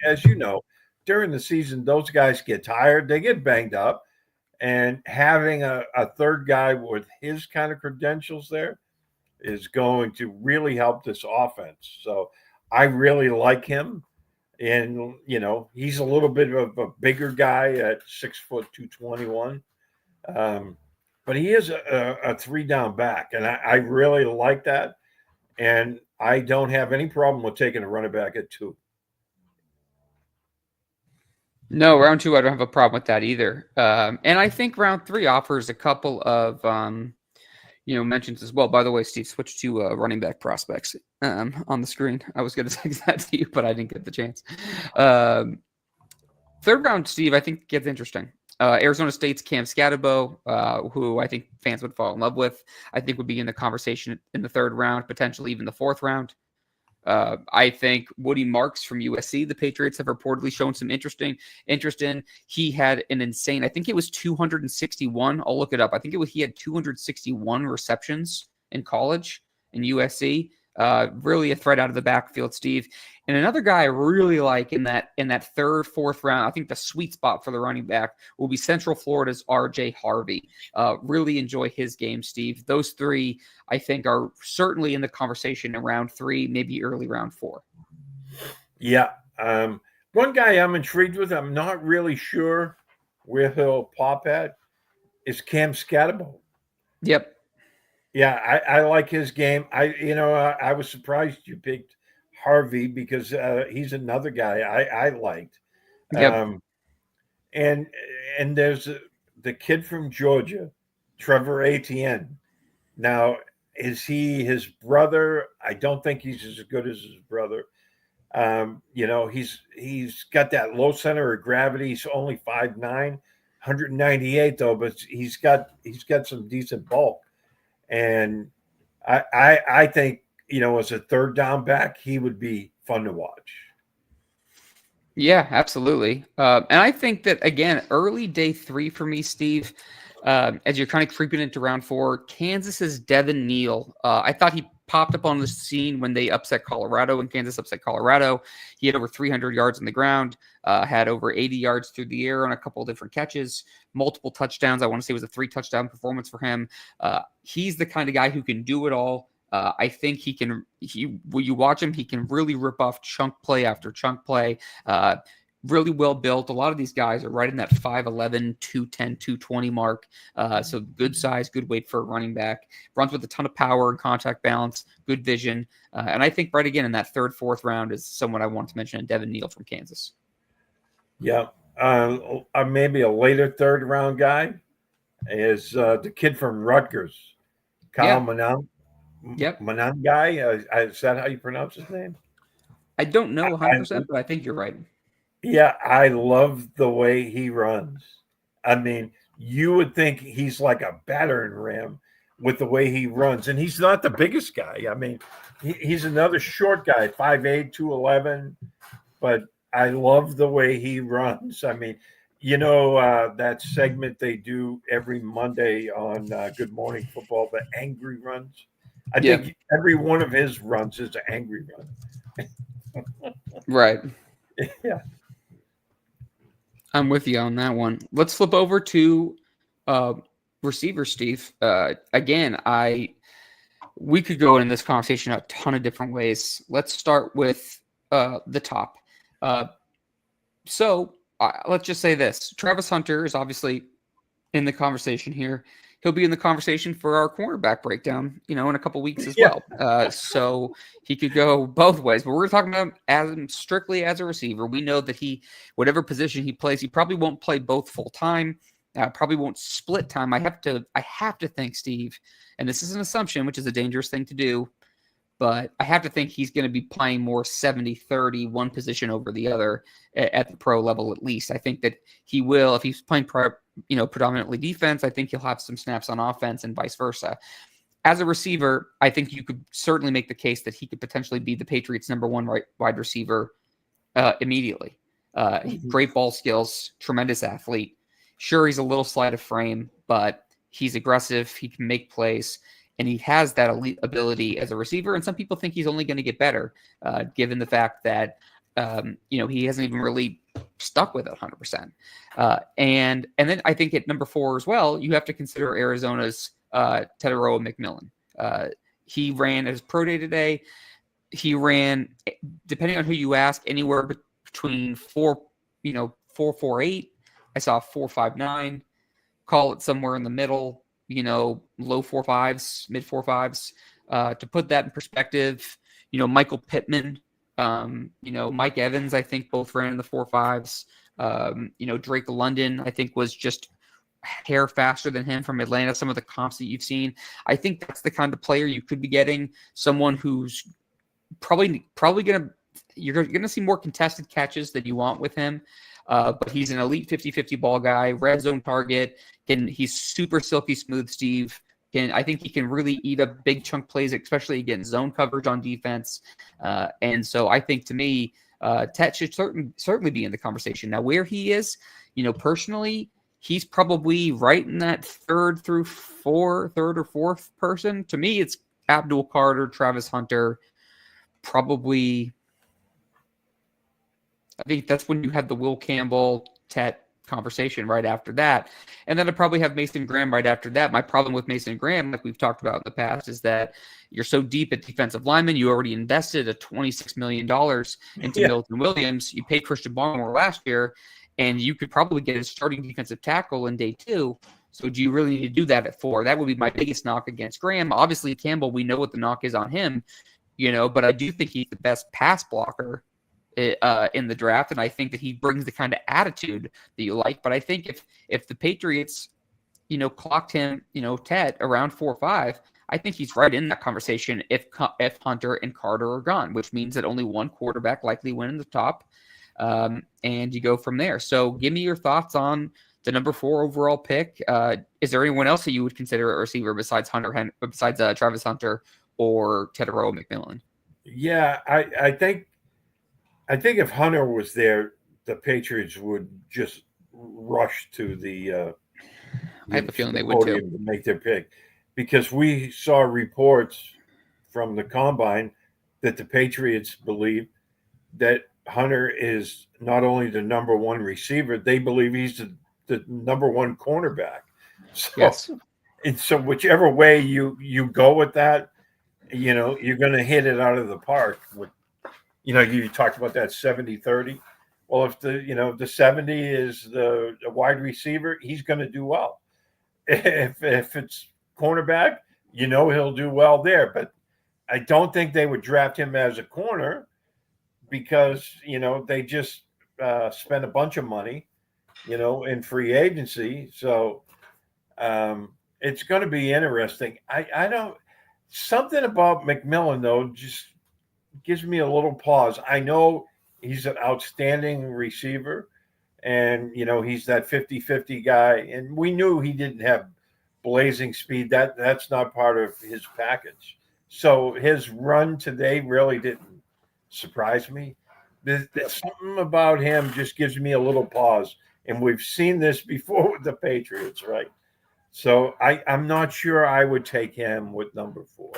as you know, during the season, those guys get tired, they get banged up, and having a third guy with his kind of credentials there is going to really help this offense. So I really like him. And he's a little bit of a bigger guy at 6 foot 221, but he is a 3 down back, and I really like that. And I don't have any problem with taking a running back at 2. No, round 2, I don't have a problem with that either. And I think round 3 offers a couple of mentions as well. By the way, Steve, switch to running back prospects on the screen. I was going to text that to you, but I didn't get the chance. Third round, Steve, I think gets interesting. Arizona State's Cam Scatterbo, who I think fans would fall in love with, I think would be in the conversation in the 3rd round, potentially even the 4th round. I think Woody Marks from USC, the Patriots have reportedly shown some interest in. He had an insane, I think it was 261. I'll look it up. I think he had 261 receptions in college in USC. Really a threat out of the backfield, Steve. And another guy I really like in that 3rd, 4th round, I think the sweet spot for the running back will be Central Florida's RJ Harvey. Really enjoy his game, Steve. Those 3, I think, are certainly in the conversation in round 3, maybe early round 4. Yeah. One guy I'm intrigued with, I'm not really sure where he'll pop at, is Cam Scatterbo. Yep. Yeah, I like his game. I was surprised you picked Harvey because he's another guy I liked. Yep. And there's the kid from Georgia, Trevor Etienne. Now, is he his brother? I don't think he's as good as his brother. He's got that low center of gravity. He's only 5'9", 198 though, but he's got some decent bulk. And I think, as a 3rd down back, he would be fun to watch. Yeah, absolutely. And I think that, again, early day 3 for me, Steve, as you're kind of creeping into round 4, Kansas's Devin Neal. I thought he popped up on the scene when they upset Colorado, when Kansas upset Colorado. He had over 300 yards on the ground, had over 80 yards through the air on a couple of different catches, multiple touchdowns. I want to say it was a 3-touchdown performance for him. He's the kind of guy who can do it all. I think when you watch him, he can really rip off chunk play after chunk play. Really well built. A lot of these guys are right in that 5'11", 210, 220 mark. So good size, good weight for a running back. Runs with a ton of power and contact balance, good vision. And I think right again in that 3rd, 4th round is someone I want to mention, Devin Neal from Kansas. Yeah. Maybe a later 3rd round guy is the kid from Rutgers, Kyle Manam. Yep. Manangai. Is that how you pronounce his name? I don't know 100%, but I think you're right. Yeah, I love the way he runs. I mean, you would think he's like a battering ram with the way he runs. And he's not the biggest guy. I mean, he's another short guy, 5'8", 211. But I love the way he runs. I mean, that segment they do every Monday on Good Morning Football, the angry runs. I think every one of his runs is an angry run. Right. Yeah. I'm with you on that one. Let's flip over to receiver, Steve. Again, we could go in this conversation a ton of different ways. Let's start with the top. So let's just say this. Travis Hunter is obviously in the conversation here. He'll be in the conversation for our cornerback breakdown, in a couple weeks as well. So he could go both ways. But we're talking about strictly as a receiver. We know that whatever position he plays, he probably won't play both full time. Probably won't split time. I have to think, Steve, and this is an assumption, which is a dangerous thing to do. but I have to think he's going to be playing more 70-30, one position over the other at the pro level at least. I think that he will, if he's playing predominantly defense, I think he'll have some snaps on offense and vice versa. As a receiver, I think you could certainly make the case that he could potentially be the Patriots' number one wide receiver immediately. Great ball skills, tremendous athlete. Sure, he's a little slight of frame, but he's aggressive. He can make plays, and he has that elite ability as a receiver. And some people think he's only going to get better, given the fact that he hasn't even really stuck with it 100%. And then I think at number 4 as well, you have to consider Arizona's Teteroa McMillan. He ran at his pro day today. He ran, depending on who you ask, anywhere between 4.48. I saw 4.59. Call it somewhere in the middle, low 4.5s, mid 4.5s. To put that in perspective, Michael Pittman, Mike Evans, I think both ran in the 4.5s. Drake London, I think, was just hair faster than him from Atlanta. Some of the comps that you've seen, I think that's the kind of player you could be getting. Someone who's probably you're gonna see more contested catches than you want with him. But he's an elite 50-50 ball guy, red zone target. He's super silky smooth, Steve. I think he can really eat up big chunk plays, especially against zone coverage on defense. And so I think, to me, Tet should certainly be in the conversation. Now, where he is, personally, he's probably right in that third or fourth person. To me, it's Abdul Carter, Travis Hunter, probably. I think that's when you had the Will Campbell, Tet conversation right after that. And then I'd probably have Mason Graham right after that. My problem with Mason Graham, like we've talked about in the past, is that you're so deep at defensive lineman. You already invested a $26 million into Milton Williams. You paid Christian Barmore last year, and you could probably get a starting defensive tackle in day 2. So do you really need to do that at 4? That would be my biggest knock against Graham. Obviously, Campbell, we know what the knock is on him, but I do think he's the best pass blocker in the draft, and I think that he brings the kind of attitude that you like. But I think if the Patriots, clocked him, Tet around 4.5, I think he's right in that conversation if Hunter and Carter are gone, which means that only one quarterback likely win in the top, and you go from there. So give me your thoughts on the number 4 overall pick. Is there anyone else that you would consider a receiver besides Travis Hunter or Teteroa McMillan? Yeah, I think if Hunter was there, the Patriots would just rush to the I have a feeling they would too, to make their pick, because we saw reports from the combine that the Patriots believe that Hunter is not only the number 1 receiver, they believe he's the number 1 cornerback. So, yes. And so whichever way you go with that, you're going to hit it out of the park with. You talked about that 70-30. Well, if the 70 is the wide receiver, he's going to do well. If it's cornerback, he'll do well there. But I don't think they would draft him as a corner because, they just spent a bunch of money, in free agency. So it's going to be interesting. I don't – something about McMillan, though, just – gives me a little pause. I know he's an outstanding receiver, and he's that 50-50 guy, and we knew he didn't have blazing speed. That's not part of his package. So his run today really didn't surprise me. There's something about him just gives me a little pause, and we've seen this before with the Patriots, right? So I'm not sure I would take him with number 4.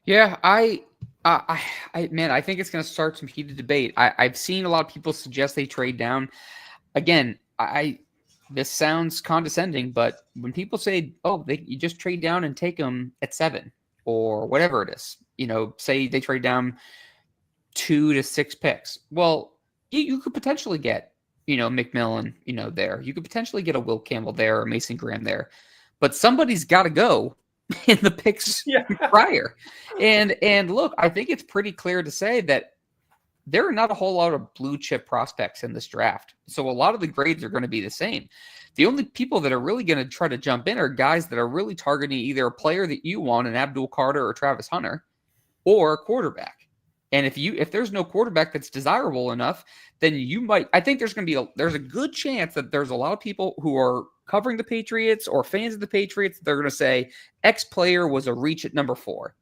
Yeah, I think it's going to start some heated debate. I've seen a lot of people suggest they trade down. Again, this sounds condescending, but when people say, "Oh, you just trade down and take them at 7 or whatever it is," say they trade down 2 to 6 picks. Well, you could potentially get, McMillan, there. You could potentially get a Will Campbell there or Mason Graham there, but somebody's got to go in the picks prior. And look, I think it's pretty clear to say that there are not a whole lot of blue chip prospects in this draft. So a lot of the grades are going to be the same. The only people that are really going to try to jump in are guys that are really targeting either a player that you want, an Abdul Carter or Travis Hunter, or a quarterback. And if there's no quarterback that's desirable enough, then you might. I think there's a good chance that there's a lot of people who are covering the Patriots or fans of the Patriots. They're going to say X player was a reach at number 4.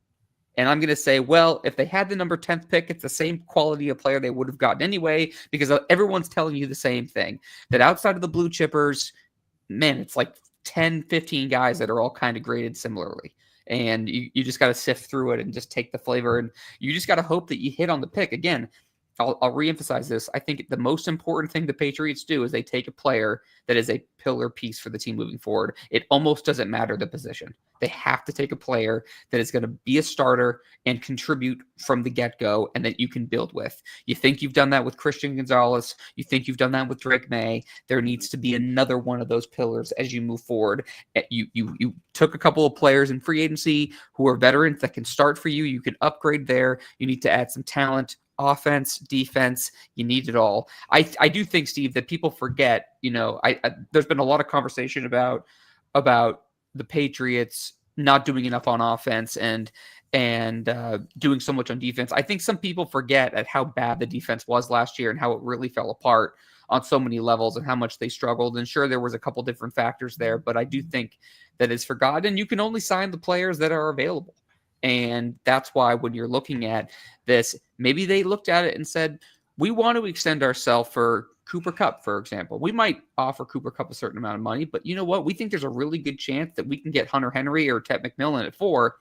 And I'm going to say, well, if they had the number 10th pick, it's the same quality of player they would have gotten anyway, because everyone's telling you the same thing, that outside of the blue chippers, man, it's like 10, 15 guys that are all kind of graded similarly. And you just got to sift through it and just take the flavor. And you just got to hope that you hit on the pick. Again, I'll reemphasize this. I think the most important thing the Patriots do is they take a player that is a pillar piece for the team moving forward. It almost doesn't matter the position. They have to take a player that is going to be a starter and contribute from the get-go and that you can build with. You think you've done that with Christian Gonzalez. You think you've done that with Drake May. There needs to be another one of those pillars as you move forward. You took a couple of players in free agency who are veterans that can start for you. You can upgrade there. You need to add some talent. Offense, defense, you need it all. I do think, Steve, that people forget, there's been a lot of conversation about the Patriots not doing enough on offense and doing so much on defense. I think some people forget at how bad the defense was last year and how it really fell apart on so many levels and how much they struggled. And sure, there was a couple different factors there, but I do think that it's forgotten. You can only sign the players that are available. And that's why when you're looking at this, maybe they looked at it and said, we want to extend ourselves for Cooper Kupp, for example. We might offer Cooper Kupp a certain amount of money, but you know what? We think there's a really good chance that we can get Hunter Henry or Ted McMillan at 4,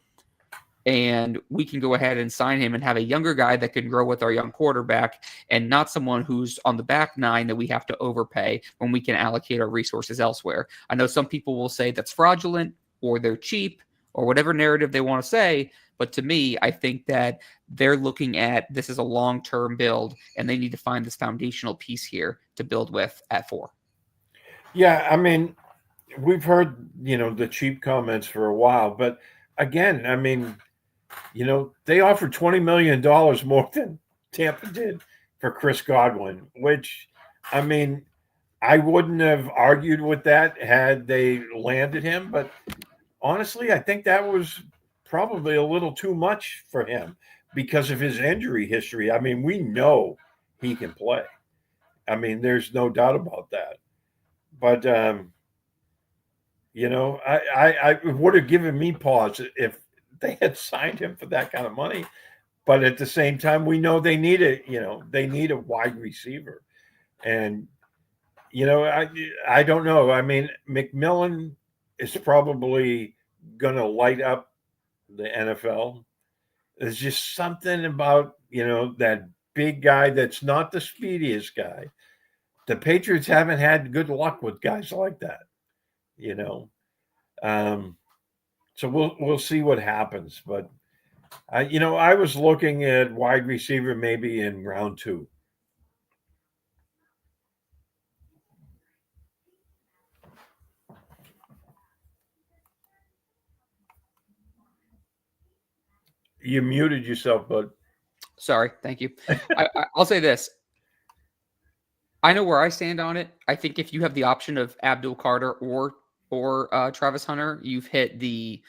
and we can go ahead and sign him and have a younger guy that can grow with our young quarterback and not someone who's on the back 9 that we have to overpay when we can allocate our resources elsewhere. I know some people will say that's fraudulent or they're cheap, or whatever narrative they want to say. But to me, I think that they're looking at this as a long-term build, and they need to find this foundational piece here to build with at 4. Yeah, I mean, we've heard, the cheap comments for a while. But again, I mean, they offered $20 million more than Tampa did for Chris Godwin, which, I mean, I wouldn't have argued with that had they landed him. But honestly, I think that was probably a little too much for him because of his injury history. I mean, we know he can play. I mean, there's no doubt about that. But I would have given me pause if they had signed him for that kind of money. But at the same time, we know they need a wide receiver. And I don't know. I mean, McMillan is probably going to light up the NFL. There's just something about, that big guy that's not the speediest guy. The Patriots haven't had good luck with guys like that, So we'll see what happens. But, I was looking at wide receiver maybe in round 2. You muted yourself, bud. Sorry. Thank you. I'll say this. I know where I stand on it. I think if you have the option of Abdul Carter or Travis Hunter, you've hit the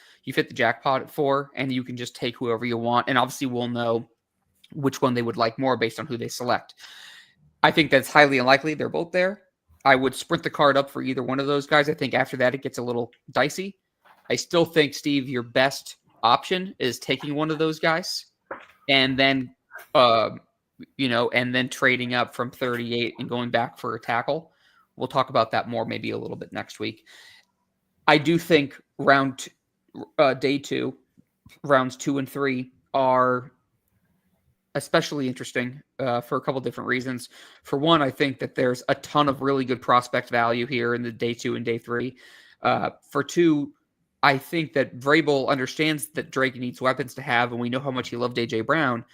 jackpot at 4, and you can just take whoever you want. And obviously we'll know which one they would like more based on who they select. I think that's highly unlikely. They're both there. I would sprint the card up for either one of those guys. I think after that, it gets a little dicey. I still think, Steve, your best option is taking one of those guys and then, and then trading up from 38 and going back for a tackle. We'll talk about that more maybe a little bit next week. I do think day 2, rounds 2 and 3 are especially interesting for a couple different reasons. For one, I think that there's a ton of really good prospect value here in the day 2 and day 3. For 2, I think that Vrabel understands that Drake needs weapons to have, and we know how much he loved A.J. Brown,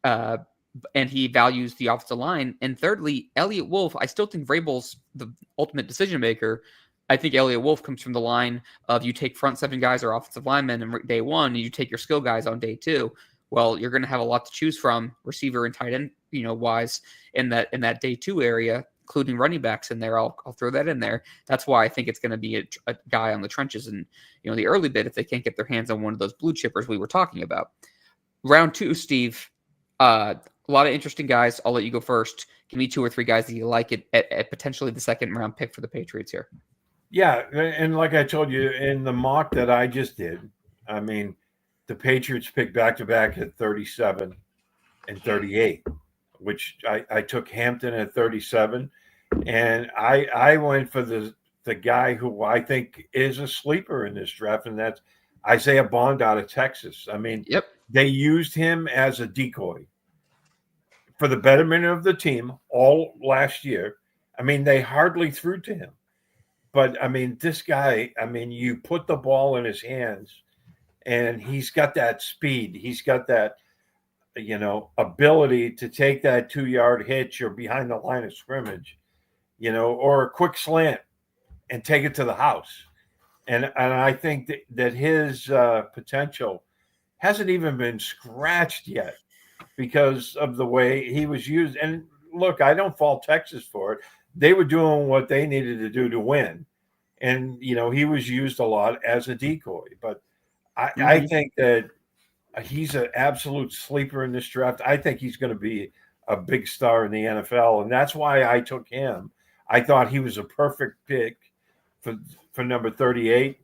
and he values the offensive line. And thirdly, Elliott Wolf, I still think Vrabel's the ultimate decision maker. I think Elliott Wolf comes from the line of you take front 7 guys or offensive linemen in day 1, and you take your skill guys on day 2. Well, you're going to have a lot to choose from, receiver and tight end, wise in that day 2 area. including running backs in there. I'll throw that in there. That's why I think it's going to be a guy on the trenches and the early bit if they can't get their hands on one of those blue chippers we were talking about. Round 2, Steve. A lot of interesting guys. I'll let you go first. Give me 2 or 3 guys that you like at potentially the second round pick for the Patriots here. Yeah, and like I told you in the mock that I just did, I mean, the Patriots picked back to back at 37 and 38, which I took Hampton at 37, and I went for the guy who I think is a sleeper in this draft, and that's Isaiah Bond out of Texas. I mean, Yep. they used him as a decoy for the betterment of the team all last year. I mean, they hardly threw to him. But I mean, this guy, I mean, you put the ball in his hands and he's got that speed. He's got that, ability to take that 2-yard hitch or behind the line of scrimmage, or a quick slant and take it to the house. And I think that his potential hasn't even been scratched yet because of the way he was used. And look, I don't fault Texas for it. They were doing what they needed to do to win. And, he was used a lot as a decoy. But I think that he's an absolute sleeper in this draft. I think he's going to be a big star in the NFL. And that's why I took him. I thought he was a perfect pick for number 38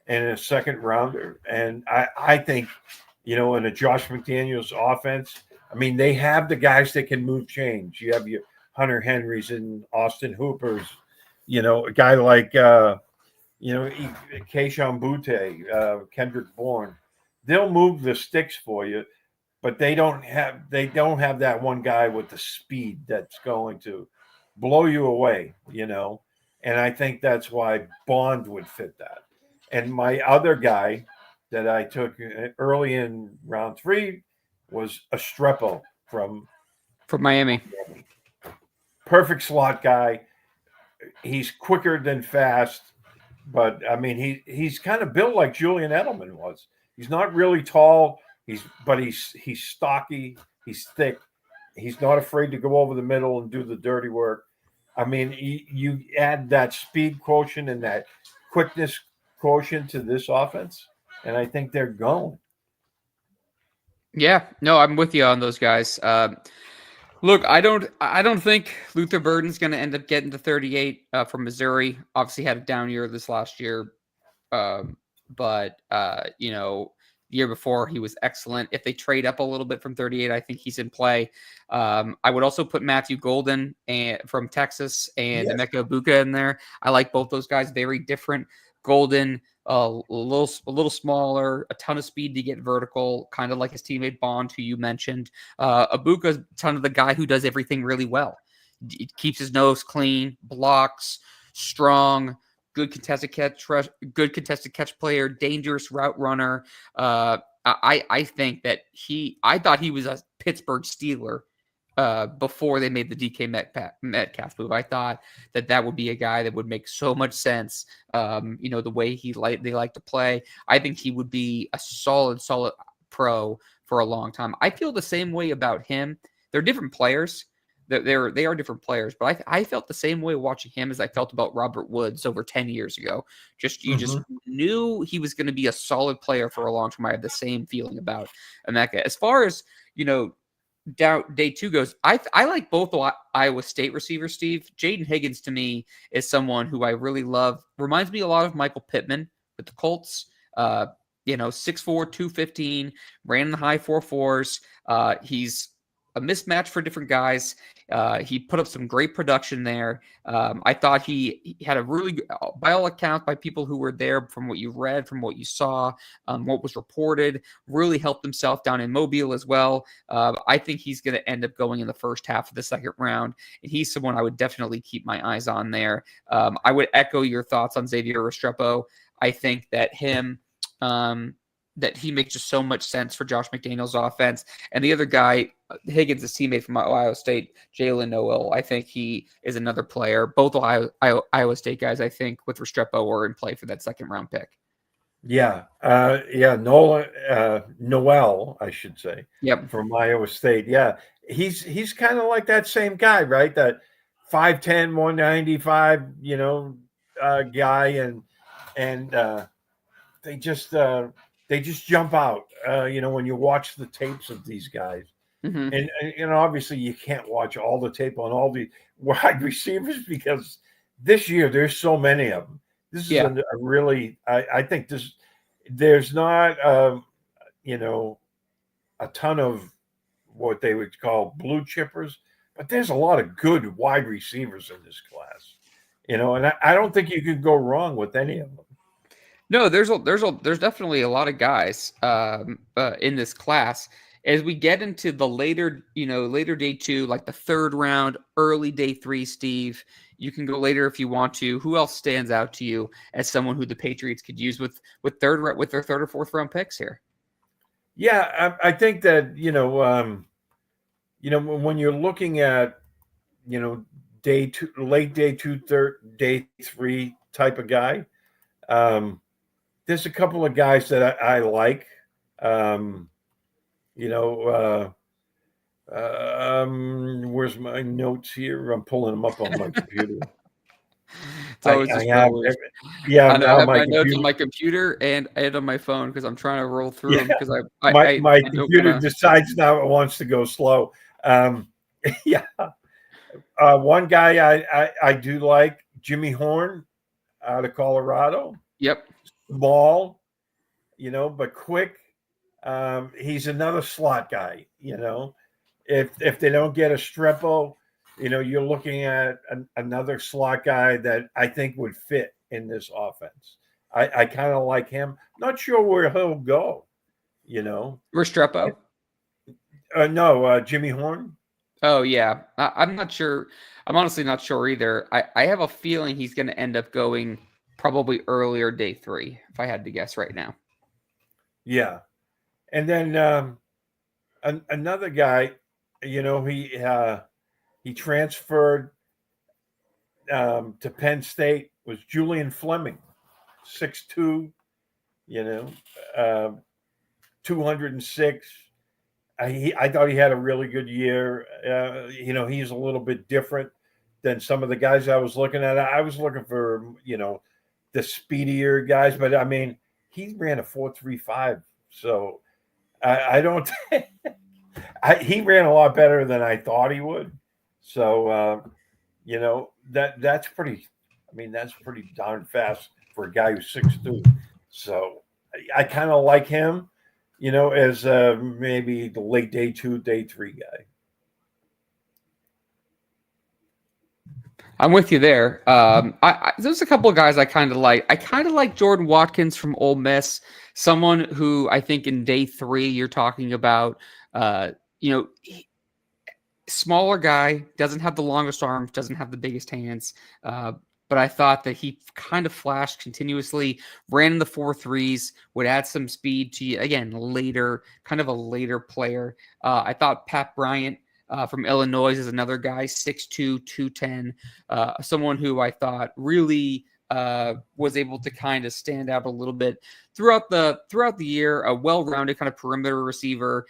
and a second rounder. And I think, in a Josh McDaniels offense, I mean, they have the guys that can move change. You have your Hunter Henrys and Austin Hoopers, a guy like, Keishon Butte, Kendrick Bourne. They'll move the sticks for you, but they don't have that one guy with the speed that's going to blow you away, And I think that's why Bond would fit that. And my other guy that I took early in round 3 was Estrepo from Miami. Perfect slot guy. He's quicker than fast, but I mean he's kind of built like Julian Edelman was. He's not really tall. He's stocky. He's thick. He's not afraid to go over the middle and do the dirty work. I mean, you add that speed quotient and that quickness quotient to this offense, and I think they're going. Yeah, no, I'm with you on those guys. Look, I don't think Luther Burden's going to end up getting to 38 from Missouri. Obviously, had a down year this last year, but the year before he was excellent. If they trade up a little bit from 38, I think he's in play. I would also put Matthew Golden from Texas and Emeka Egbuka in there. I like both those guys. Very different. Golden, a little smaller, a ton of speed to get vertical, kind of like his teammate Bond, who you mentioned. Abuka's kind of the guy who does everything really well. He keeps his nose clean, blocks, strong, good contested catch player, dangerous route runner. I think that I thought he was a Pittsburgh Steeler before they made the DK Metcalf move. I thought that would be a guy that would make so much sense. The way they like to play. I think he would be a solid pro for a long time. I feel the same way about him. They're different players. They are different players, but I felt the same way watching him as I felt about Robert Woods over 10 years ago. Just knew he was going to be a solid player for a long time. I had the same feeling about Emeka. As far as day 2 goes, I like both Iowa State receivers, Steve. Jaden Higgins to me is someone who I really love. Reminds me a lot of Michael Pittman with the Colts. 6'4", 215, ran in the high 4.4s. He's a mismatch for different guys. He put up some great production there. I thought he had a really good, by all accounts, by people who were there, from what you read, from what you saw, what was reported, really helped himself down in Mobile as well. I think he's going to end up going in the first half of the second round, and he's someone I would definitely keep my eyes on there. I would echo your thoughts on Xavier Restrepo. I think that that he makes just so much sense for Josh McDaniels' offense. And the other guy, Higgins, a teammate from Ohio State, Jalen Noel, I think he is another player. Both Iowa State guys, I think, with Restrepo are in play for that second round pick. Yeah. Noel, I should say. Yep. From Iowa State. Yeah. He's kind of like that same guy, right? That 5'10", 195, guy, and they just jump out. When you watch the tapes of these guys, Hmm. and obviously you can't watch all the tape on all the wide receivers because this year there's so many of them. This is Yeah. a really, I think there's not you know a ton of what they would call blue chippers, but there's a lot of good wide receivers in this class. And I don't think you could go wrong with any of them. No, there's definitely a lot of guys in this class. As we get into the later day two, like the third round, early day three, Steve, you can go later if you want to. Who else stands out to you as someone who the Patriots could use with their third or fourth round picks here? Yeah, I think that when you're looking at day two, late day two, day three type of guy, um, there's a couple of guys that I like. Um, you know, where's my notes here? I'm pulling them up on my computer. It's always I just have, privilege. yeah, I know I now have my my notes on computer, my computer and on my phone because I'm trying to roll through yeah, them because my my I don't want computer to. decides now it wants to go slow. Um, yeah, one guy I do like, Jimmy Horn out of Colorado, Yep. small, but quick. He's another slot guy. If they don't get a Strepo, you're looking at another slot guy that I think would fit in this offense. I kind of like him. Not sure where he'll go. You know, Restrepo. no, Jimmy Horn. Oh yeah, I'm not sure. I'm honestly not sure either. I have a feeling he's going to end up going probably earlier day three, if I had to guess right now. Yeah, and then another guy. He transferred to Penn State, was Julian Fleming, 6'2", you know, uh, 206. I thought he had a really good year. He's a little bit different than some of the guys I was looking at. I was looking for, the speedier guys, but I mean, he ran a 4.35. So I don't, he ran a lot better than I thought he would. So, that's pretty, I mean, that's pretty darn fast for a guy who's 6'2". So I kind of like him, as maybe the late day two, day three guy. I'm with you there. There's a couple of guys I kind of like. I kind of like Jordan Watkins from Ole Miss, someone who I think in day three you're talking about. Uh, you know, Smaller guy, doesn't have the longest arms, doesn't have the biggest hands. Uh, but I thought that he kind of flashed continuously, ran in the 4.3s, would add some speed to you. Again, later, kind of a later player. I thought Pat Bryant from Illinois is another guy, 6'2, 210, someone who I thought really was able to kind of stand out a little bit throughout the year. A well-rounded kind of perimeter receiver.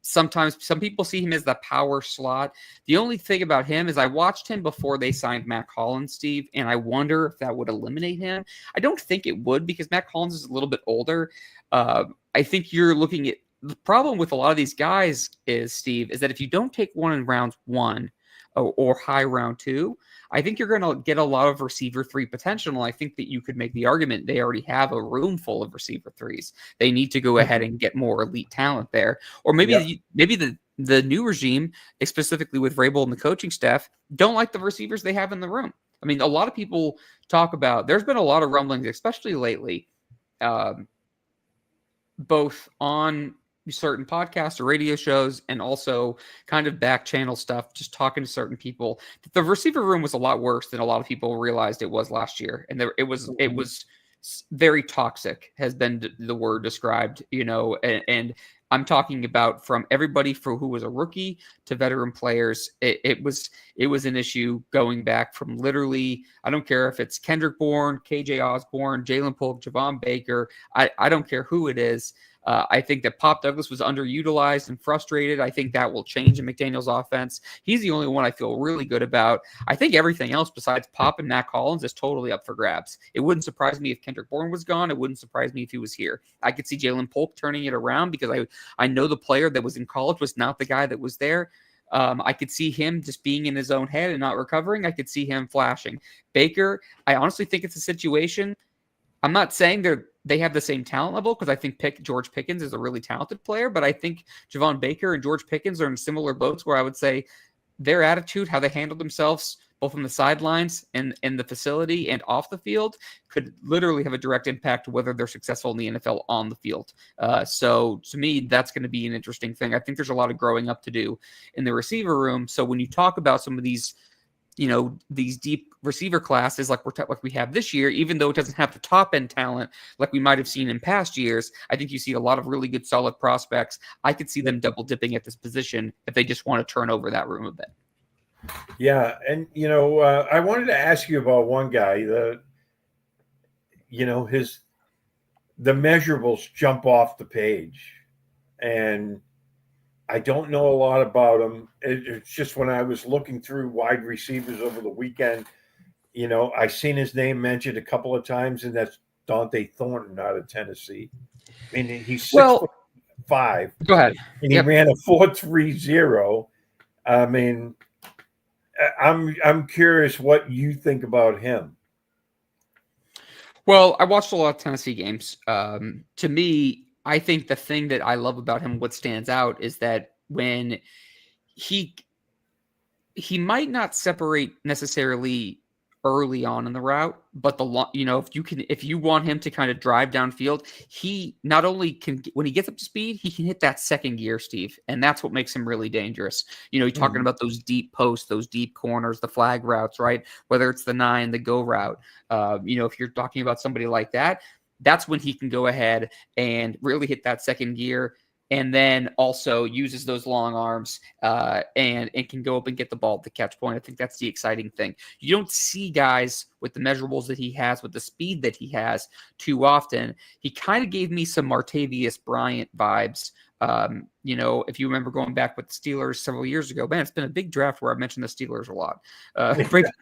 Sometimes some people see him as the power slot. The only thing about him is I watched him before they signed Matt Collins, Steve, and I wonder if that would eliminate him. I don't think it would because Matt Collins is a little bit older. I think you're looking at the problem with a lot of these guys is, Steve, is that if you don't take one in round one or high round two, I think you're going to get a lot of receiver three potential. And I think that you could make the argument they already have a room full of receiver threes. They need to go ahead and get more elite talent there. Or Yep. maybe the new regime, specifically with Vrabel and the coaching staff, don't like the receivers they have in the room. I mean, a lot of people talk about, there's been a lot of rumblings, especially lately, um, both on certain podcasts or radio shows and also kind of back channel stuff, just talking to certain people. The receiver room was a lot worse than a lot of people realized it was last year. And it was very toxic, has been the word described, and I'm talking about from everybody for who was a rookie to veteran players. It was an issue going back from literally, I don't care if it's Kendrick Bourne, KJ Osborne, Jalen Polk, Javon Baker. I don't care who it is. I think that Pop Douglas was underutilized and frustrated. I think that will change in McDaniel's offense. He's the only one I feel really good about. I think everything else besides Pop and Matt Collins is totally up for grabs. It wouldn't surprise me if Kendrick Bourne was gone. It wouldn't surprise me if he was here. I could see Jalen Polk turning it around because I know the player that was in college was not the guy that was there. I could see him just being in his own head and not recovering. I could see him flashing. Baker, I honestly think it's a situation. I'm not saying they have the same talent level because I think George Pickens is a really talented player, but I think Javon Baker and George Pickens are in similar boats where I would say their attitude, how they handle themselves, both on the sidelines and in the facility and off the field, could literally have a direct impact to whether they're successful in the NFL on the field. So to me, that's going to be an interesting thing. I think there's a lot of growing up to do in the receiver room. So when you talk about some of these, these deep receiver classes like we have this year, even though it doesn't have the top end talent like we might have seen in past years, I think you see a lot of really good solid prospects. I could see them double dipping at this position if they just want to turn over that room a bit. Yeah, and I wanted to ask you about one guy that the measurables jump off the page, and I don't know a lot about him. It's just when I was looking through wide receivers over the weekend, I seen his name mentioned a couple of times, and that's Dante Thornton out of Tennessee. I mean, he's 6'5". Go ahead. And he ran a 4.30. I mean, I'm curious what you think about him. Well, I watched a lot of Tennessee games. To me, I think the thing that I love about him, what stands out, is that when he might not separate necessarily early on in the route, but if you want him to kind of drive downfield, he not only can, when he gets up to speed, he can hit that second gear, Steve, and that's what makes him really dangerous. You're talking about those deep posts, those deep corners, the flag routes, right? Whether it's the 9, the go route. If you're talking about somebody like that, that's when he can go ahead and really hit that second gear. And then also uses those long arms and can go up and get the ball at the catch point. I think that's the exciting thing. You don't see guys with the measurables that he has, with the speed that he has too often. He kind of gave me some Martavius Bryant vibes. If you remember going back with the Steelers several years ago, man, it's been a big draft where I've mentioned the Steelers a lot.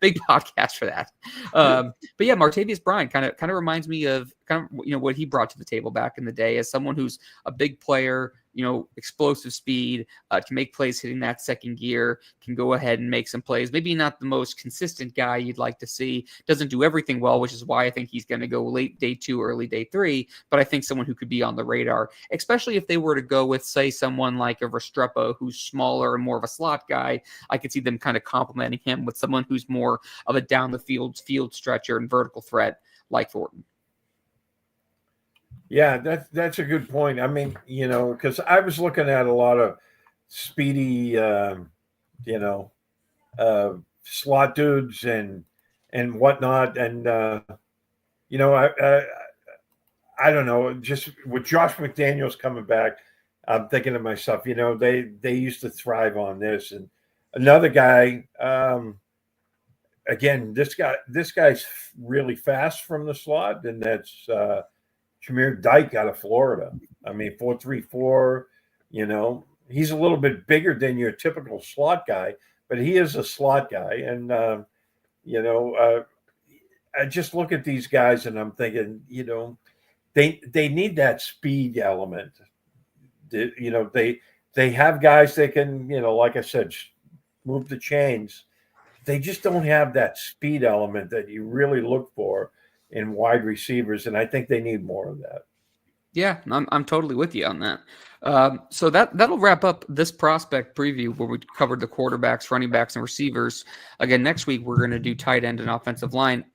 Big podcast for that. But yeah, Martavius Bryant kind of reminds me of what he brought to the table back in the day as someone who's a big player, explosive speed, can make plays hitting that second gear, can go ahead and make some plays. Maybe not the most consistent guy you'd like to see, doesn't do everything well, which is why I think he's going to go late day 2, early day 3. But I think someone who could be on the radar, especially if they were to go with, say, someone like a Restrepo, who's smaller and more of a slot guy. I could see them kind of complementing him with someone who's more of a down the field stretcher and vertical threat like Thornton. Yeah, that's a good point. I mean, because I was looking at a lot of speedy, slot dudes and whatnot, and I don't know. Just with Josh McDaniels coming back, I'm thinking to myself, they used to thrive on this. And another guy, again, this guy's really fast from the slot, and that's Jameer Dyke out of Florida. I mean, 4.34. He's a little bit bigger than your typical slot guy, but he is a slot guy. And I just look at these guys and I'm thinking, they need that speed element. They have guys that can, like I said, move the chains. They just don't have that speed element that you really look for in wide receivers, and I think they need more of that. Yeah, I'm totally with you on that. So that'll wrap up this prospect preview where we covered the quarterbacks, running backs, and receivers. Again, next week we're going to do tight end and offensive line.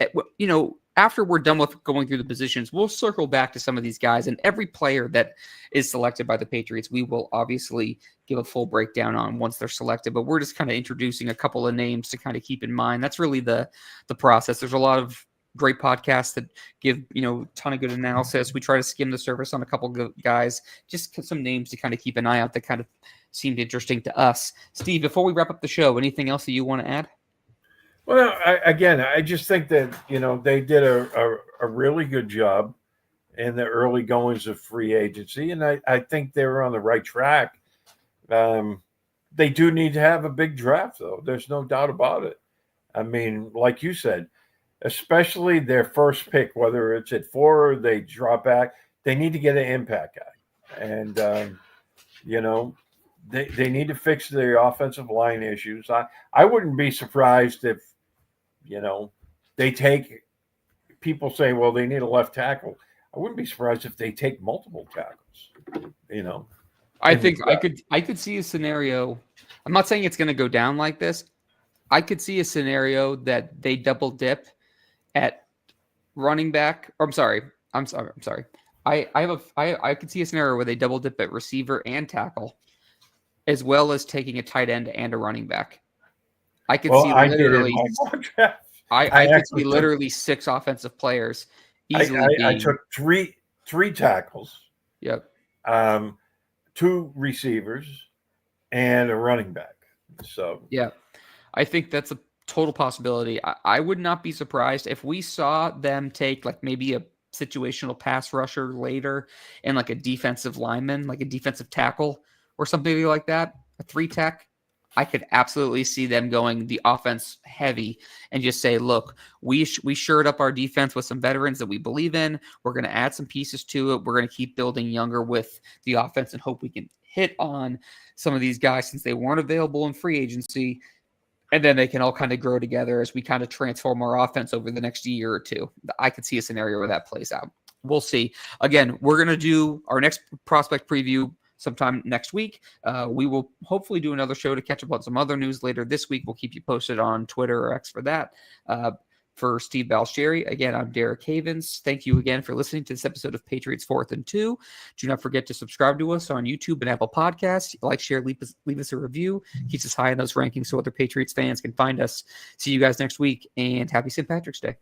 After we're done with going through the positions, we'll circle back to some of these guys, and every player that is selected by the Patriots, we will obviously give a full breakdown on once they're selected. But we're just kind of introducing a couple of names to kind of keep in mind. That's really the process. There's a lot of great podcasts that give, a ton of good analysis. We try to skim the surface on a couple of guys, just some names to kind of keep an eye out that kind of seemed interesting to us. Steve, before we wrap up the show, anything else that you want to add? Well, I just think that they did a really good job in the early goings of free agency, and I think they were on the right track. They do need to have a big draft, though. There's no doubt about it. I mean, like you said, especially their first pick, whether it's at 4 or they drop back, they need to get an impact guy, and they need to fix their offensive line issues. I wouldn't be surprised if they take people say, well, they need a left tackle. I wouldn't be surprised if they take multiple tackles. I think I could see a scenario. I'm not saying it's going to go down like this. I could see a scenario that they double dip at running back. Or I'm sorry. I could see a scenario where they double dip at receiver and tackle, as well as taking a tight end and a running back. I could see literally. I could see literally 6 offensive players easily. I took three tackles. Yep. 2 receivers and a running back. So yeah, I think that's a total possibility. I would not be surprised if we saw them take like maybe a situational pass rusher later and like a defensive lineman, like a defensive tackle or something like that, a 3-tech. I could absolutely see them going the offense heavy and just say, look, we shored up our defense with some veterans that we believe in. We're going to add some pieces to it. We're going to keep building younger with the offense and hope we can hit on some of these guys since they weren't available in free agency. And then they can all kind of grow together as we kind of transform our offense over the next year or two. I could see a scenario where that plays out. We'll see. Again, we're going to do our next prospect preview sometime next week. We will hopefully do another show to catch up on some other news later this week. We'll keep you posted on Twitter or X for that. For Steve Balsherry, again, I'm Derek Havens. Thank you again for listening to this episode of Patriots 4th and 2. Do not forget to subscribe to us on YouTube and Apple Podcasts. Like, share, leave us a review. Keeps us high in those rankings so other Patriots fans can find us. See you guys next week, and happy St. Patrick's Day.